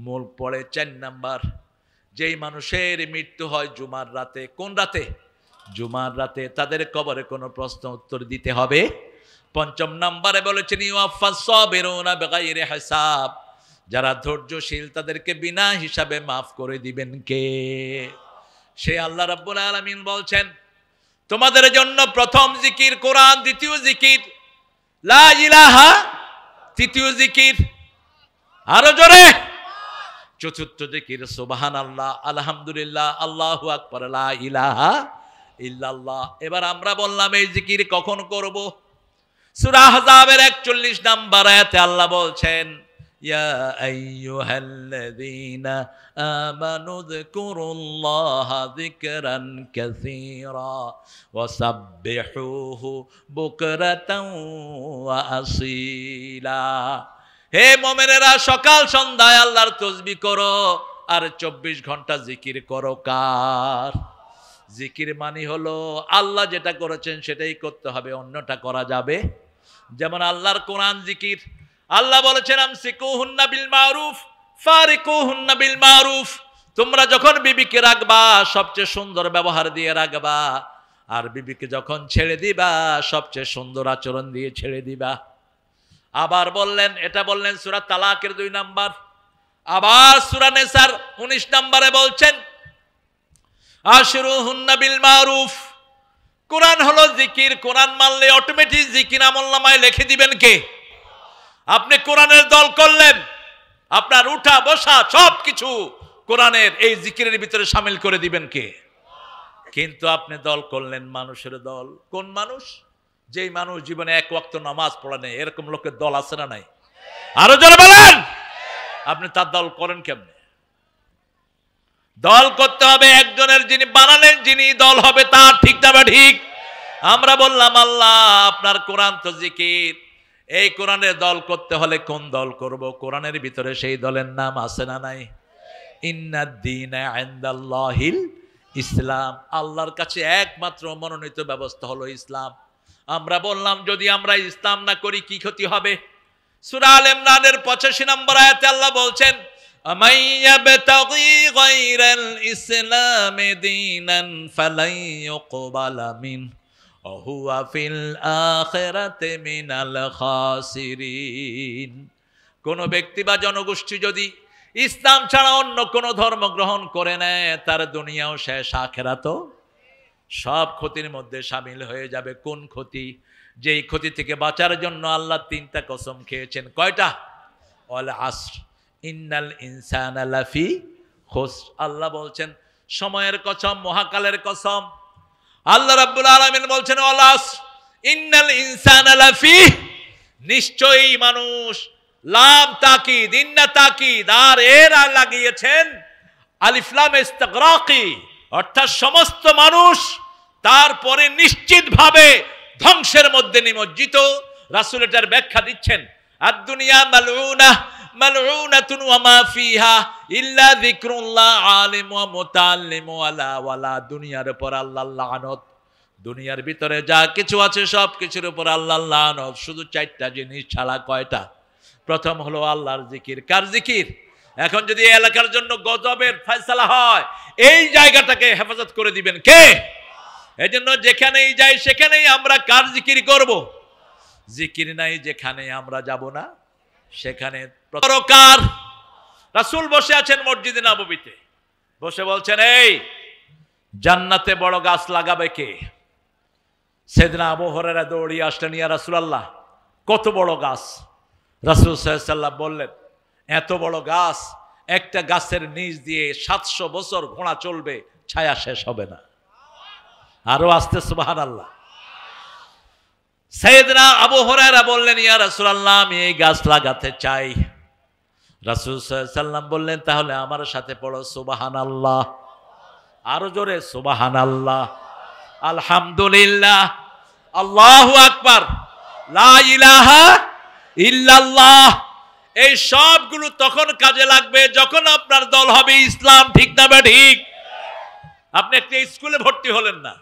[SPEAKER 1] মুলক পড়ে। 4 নম্বর যেই মানুষের মৃত্যু হয় জুমার রাতে। কোন রাতে? জুমার রাতে। তাদের কবরে কোনো প্রশ্ন উত্তর দিতে হবে। 5 নম্বরে বলেছেন ইউয়াফাস সাবিরুনা বিগাইরি হিসাব, যারা ধৈর্যশীল তাদেরকে বিনা হিসাবে মাফ করে দিবেন কে? সে আল্লাহ রাব্বুল আলামিন বলছেন তোমাদের জন্য প্রথম জিকির কোরআন, দ্বিতীয় জিকির লা ইলাহা, তৃতীয় জিকির আরো জোরে, চতুর্থ জিকির সুবহানাল্লাহ, আলহামদুলিল্লাহ, আল্লাহু আকবার, লা ইলাহা ইল্লাল্লাহ। এবার আমরা বললাম এই জিকির কখন করব? সূরা আহজাবের 41 নম্বর আয়াতে আল্লাহ বলছেন ইয়া আইয়ুহাল্লাযীনা আমানু যকুরুল্লাহা যিকরান কাসীরা ওয়াসাব্বিহুহু বুকরাতাও ওয়া আসীলা। হে মুমিনেরা, সকাল সন্ধ্যায় আল্লাহর তাসবিহ করো আর 24 ঘন্টা জিকির করো। কার? জিকির মানে হলো আল্লাহ যেটা করেছেন সেটাই করতে হবে, অন্যটা করা যাবে। যেমন আল্লাহর কোরআন জিকির, আল্লাহ বলেছেন আমসিকুহুন্না বিল মারুফ ফারিকুহুন্না বিল মারুফ। তোমরা যখন বিবিকে রাখবা সবচেয়ে সুন্দর ব্যবহার দিয়ে রাখবা, আর বিবিকে যখন ছেড়ে দিবা সবচেয়ে সুন্দর আচরণ দিয়ে ছেড়ে দিবা। আবার বললেন, এটা বললেন সূরা তালাকের 2 নম্বর। আবার সূরা নিসার 19 নম্বরে বলছেন আশরুহুন্না বিল মারুফ। কোরআন হলো জিকির। কোরআন মানলে অটোমেটিক জিকির আমলনামায় লিখে দিবেন কে? আপনি কোরআনের দল করলেন, আপনার উঠা বসা সবকিছু কোরআনের এই জিকিরের ভিতরে শামিল করে দিবেন কে? কিন্তু আপনি দল করলেন মানুষের দল। কোন মানুষ? যেই মানুষ জীবনে 1 ওয়াক্ত নামাজ পড়ে নেই। এরকম লোকের দল আছে না নাই? আরো জোরে বলেন। আপনি তার দল করেন কেমনে? দল করতে হবে একজনের, যিনি বানালেন, যিনি দল হবে তার। ঠিক না ঠিক? আমরা বললাম আল্লাহ আপনার কোরআন তো জিকির, এই কোরআনের দল করতে হলে কোন দল করব? কোরআনের ভিতরে সেই দলের নাম আছে না নাই? ইন্নাদ-দীনা ইনদাল্লাহিল ইসলাম। আল্লাহর কাছে একমাত্র মনোনীত ব্যবস্থা হলো ইসলাম। আমরা বললাম যদি আমরা ইসলাম না করি কি ক্ষতি হবে? সূরা আল ইমরানের 85 নম্বর আয়াতে আল্লাহ বলছেন আমান ইয়াবতাগি গায়রাল ইসলামি দীনান ফালাই ইউকবালা মিন ওয়া হুয়া ফিল আখিরাতি মিনাল খাসিরিন। কোন ব্যক্তি বা জনগোষ্ঠী যদি ইসলাম ছাড়া অন্য কোন ধর্ম গ্রহণ করে নেয় তার দুনিয়াও শেষ, আখিরাতও সব ক্ষতির মধ্যে শামিল হয়ে যাবে। কোন ক্ষতি? যেই ক্ষতি থেকে বাঁচার জন্য আল্লাহ 3টা কসম খেয়েছেন। কয়টা? ওয়াল আসর ইন্নাল ইনসানা লাফি খুসর। আল্লাহ বলছেন সময়ের কসম, মহাকালের কসম। আল্লাহ রাব্বুল আলামিন বলছেন ওয়াল আসর ইন্নাল ইনসানা লাফি, নিশ্চয়ই মানুষ, লাম তাকিদ, ইন্না তাকিদ, আর এর লাগিয়েছেন আলিফ লাম ইস্তিগরাকি, অর্থাৎ সমস্ত মানুষ তারপরে নিশ্চিতভাবে ধ্বংসের মধ্যে নিমজ্জিত। রাসূল এটার ব্যাখ্যা দিচ্ছেন আদ-দুনিয়া মালউনা মালউনাতুন ওয়া মা ফিহা ইল্লা যিকরুল্লাহ আলিম ওয়া মুতাআল্লিম ওয়ালা ওয়ালা। দুনিয়ার উপর আল্লাহর লানত, দুনিয়ার ভিতরে যা কিছু আছে সব কিছুর উপর আল্লাহর লানত, শুধু 4টা জিনিস ছাড়া। কয়টা? প্রথম হলো আল্লাহর জিকির। কার জিকির? এখন যদি এলাকার জন্য গজবের ফয়সালা হয়, এই জায়গাটাকে হেফাজত করে দিবেন কে? এজন্য যেখানেই যাই সেখানেই আমরা কার জিকির করব? জিকির নাই যেখানে আমরা যাব না সেখানে কার? রাসূল বসে আছেন মসজিদে নববীতে, বসে বলছেন এই জান্নাতে বড় গাছ লাগাবে কে? সাইয়েদনা আবু হুরায়রা দৌড়িয়ে আসলেন, ইয়া রাসূলুল্লাহ কত বড় গাছ? রাসূল সাল্লাল্লাহু আলাইহি ওয়াসাল্লাম বললেন এত বড় গাছ, একটা গাছের নিচ দিয়ে 700 বছর ঘোড়া চলবে, ছায়া শেষ হবে না। আরো আসতে সুবহানাল্লাহ। সাইয়েদনা আবু হুরায়রা বললেন ইয়া রাসূলুল্লাহ আমি এই গাছ লাগাতে চাই। রাসূল সাল্লাল্লাহু আলাইহি ওয়াসাল্লাম বললেন তাহলে আমার সাথে পড়ো সুবহানাল্লাহ। আরো জোরে সুবহানাল্লাহ, আলহামদুলিল্লাহ, আল্লাহু আকবার, লা ইলাহা ইল্লাল্লাহ। এই সবগুলো তখন কাজে লাগবে যখন আপনার দল হবে ইসলাম, ঠিক না বা ঠিক? আপনি একটা স্কুলে ভর্তি হলেন না,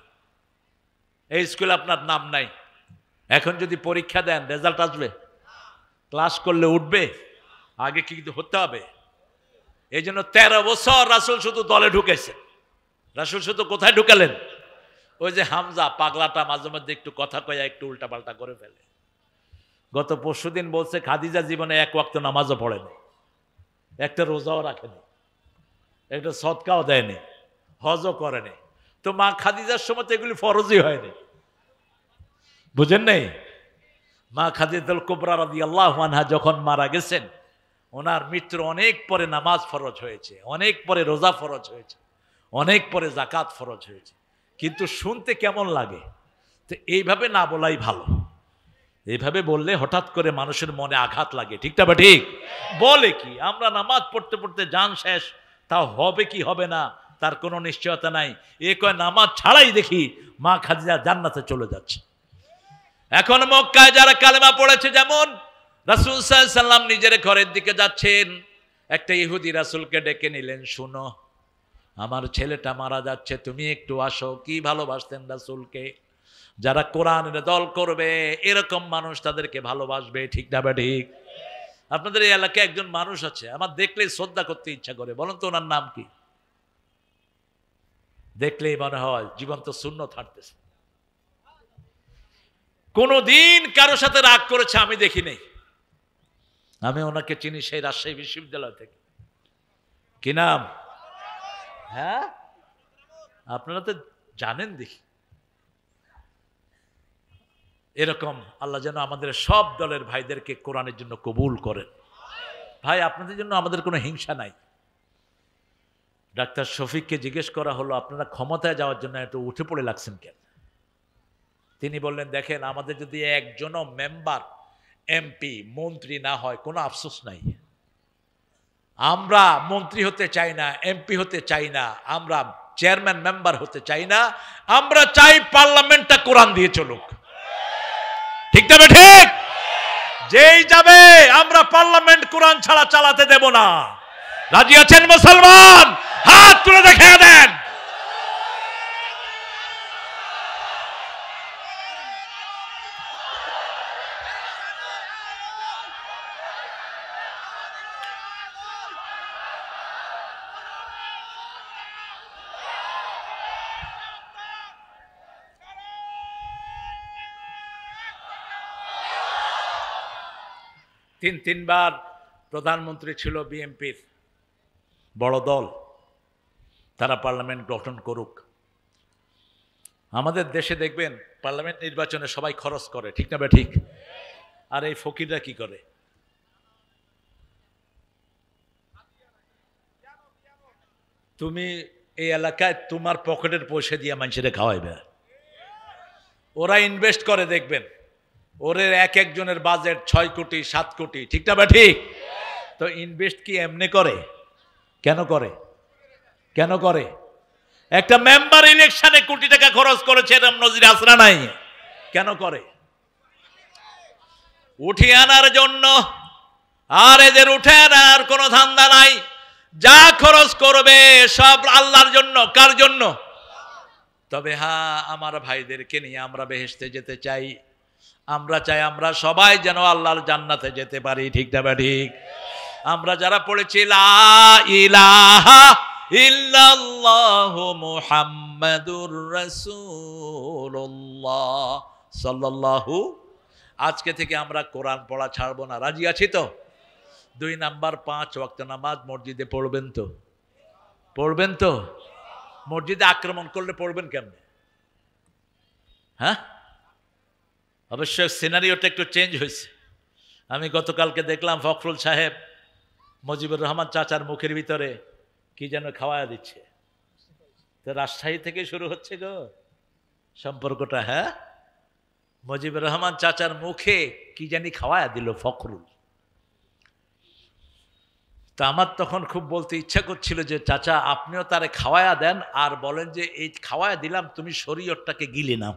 [SPEAKER 1] এই স্কুলে আপনার নাম নাই, এখন যদি পরীক্ষা দেন রেজাল্ট আসবে? ক্লাস করলে উঠবে? আগে কি হতে হবে? এই জন্য 13 বছর রাসূল শুধু দলে ঢুকেছেন। রাসূল শুধু কোথায় ঢুকালেন? ওই যে হামজা পাগলাটা মাঝে মধ্যে একটু কথা কয়া একটু উল্টা পাল্টা করে ফেলে। গত পরশুদিন বলছে খাদিজা জীবনে এক ওয়াক্ত নামাজও পড়েনি, একটা রোজাও রাখেনি, একটা সদকাও দেয়নি, হজও করেনি। তো মা খাদিজার সময় তো এগুলি ফরজই হয়নি, বুঝেন নাই? মা খাদিজাতুল কুবরা রাদিয়াল্লাহু আনহা যখন মারা গেছেন, ওনার মৃত্যুর অনেক পরে নামাজ ফরজ হয়েছে, অনেক পরে রোজা ফরজ হয়েছে, অনেক পরে যাকাত ফরজ হয়েছে। কিন্তু শুনতে কেমন লাগে? তো এইভাবে না বলাই ভালো। এইভাবে বললে হঠাৎ করে মানুষের মনে আঘাত লাগে, ঠিক না বা ঠিক? বলে কি আমরা নামাজ পড়তে পড়তে জান শেষ, তাও হবে কি হবে না তার কোনো নিশ্চয়তা নাই। এ কয় নামাজ ছাড়াই দেখি মা খাদিজা জান্নাতে চলে যাচ্ছে। এখন মক্কায় যারা কালেমা পড়েছে, যেমন রাসূল সাল্লাল্লাহু আলাইহি ওয়াসাল্লাম নিজের ঘরের দিকে যাচ্ছেন, একটা ইহুদি রাসূলকে ডেকে নিলেন, শুনো আমার ছেলেটা মারা যাচ্ছে, তুমি একটু আসো। কি ভালোবাসতেন রাসূলকে। যারা কোরআনের দল করবে এরকম মানুষ তাদেরকে ভালোবাসবে, ঠিক না বা ঠিক? আপনাদের এই এলাকায় একজন মানুষ আছে, আমার দেখলেই শ্রদ্ধা করতে ইচ্ছা করে, বলুন তো ওনার নাম কি? দেখলেই মনে হয় জীবন্ত সুন্নত হাঁটতেছে। কোনদিন কারো সাথে রাগ করেছে আমি দেখি নাই। আমি ওনাকে চিনি সেই রাজশাহী বিশ্ববিদ্যালয় থেকে। কি নাম? হ্যাঁ, আপনারা তো জানেন দেখি। এরকম আল্লাহ যেন আমাদের সব দলের ভাইদেরকে কোরআনের জন্য কবুল করেন। ভাই, আপনাদের জন্য আমাদের কোনো হিংসা নাই। ডাক্তার শফিককে জিজ্ঞেস করা হলো, আপনারা ক্ষমতায় যাওয়ার জন্য একটু উঠে পড়ে লাগছেন কেন? তিনি বললেন, দেখেন আমাদের যদি একজনও মেম্বার এমপি মন্ত্রী না হয় কোনো আফসোস নাই। আমরা মন্ত্রী হতে চাই না, এমপি হতে চাই না, আমরা চেয়ারম্যান মেম্বার হতে চাই না, আমরা চাই পার্লামেন্টটা কোরআন দিয়ে চলুক, ঠিক না ঠিক? যেই যাবে আমরা পার্লামেন্ট কোরআন ছাড়া চালাতে দেব না। রাজি আছেন মুসলমান? হাত তুলে দেখিয়ে দেন। তিনবার প্রধানমন্ত্রী ছিল বিএনপির, বড় দল, তারা পার্লামেন্ট গঠন করুক। আমাদের দেশে দেখবেন পার্লামেন্ট নির্বাচনে সবাই খরচ করে, ঠিক না ঠিক? আর এই ফকিররা কি করে? তুমি এই এলাকায় তোমার পকেটের পয়সা দিয়ে মানুষেরা খাওয়াইবে, ওরা ইনভেস্ট করে, দেখবেন ওদের এক একজনের বাজেট 6 কোটি 7 কোটি, ঠিক না বা ঠিক? তো ইনভেস্ট কি এমনি করে? কেন করে? কেন করে? একটা মেম্বার ইলেকশনে কোটি টাকা খরচ করেছে, এরকম নজির আসরা নাই। কেন করে? উঠিয়ে আনার জন্য। আর এদের উঠে আনার কোনো ধান্দা নাই। যা খরচ করবে সব আল্লাহর জন্য। কার জন্য? তবে হ্যাঁ, আমার ভাইদেরকে নিয়ে আমরা বেহেশতে যেতে চাই। আমরা চাই আমরা সবাই যেন আল্লাহর জান্নাতে যেতে পারি, ঠিক না ঠিক? আমরা যারা পড়েছি লা ইলাহা ইল্লাল্লাহু মুহাম্মাদুর রাসূলুল্লাহ সাল্লাল্লাহু, আজকে থেকে আমরা কোরআন পড়া ছাড়বো না। রাজি আছি তো? 2 নাম্বার 5 ওয়াক্ত নামাজ মসজিদে পড়বেন তো? পড়বেন তো? মসজিদে আক্রমণ করলে পড়বেন কেমনে? হ্যাঁ, অবশ্য সিনারিওটা একটু চেঞ্জ হয়েছে। আমি গতকালকে দেখলাম ফখরুল সাহেব মুজিবুর রহমান চাচার মুখের ভিতরে কি যেন খাওয়ায়া দিচ্ছে। তো রাজশাহী থেকে শুরু হচ্ছে গো সম্পর্কটা। হ্যাঁ, মুজিবুর রহমান চাচার মুখে কি জানি খাওয়ায়া দিল ফখরুল। তা আমার তখন খুব বলতে ইচ্ছা করছিল যে চাচা আপনিও তারে খাওয়ায়া দেন আর বলেন যে এই খাওয়ায়া দিলাম, তুমি শরীয়তটাকে গিলে নাও।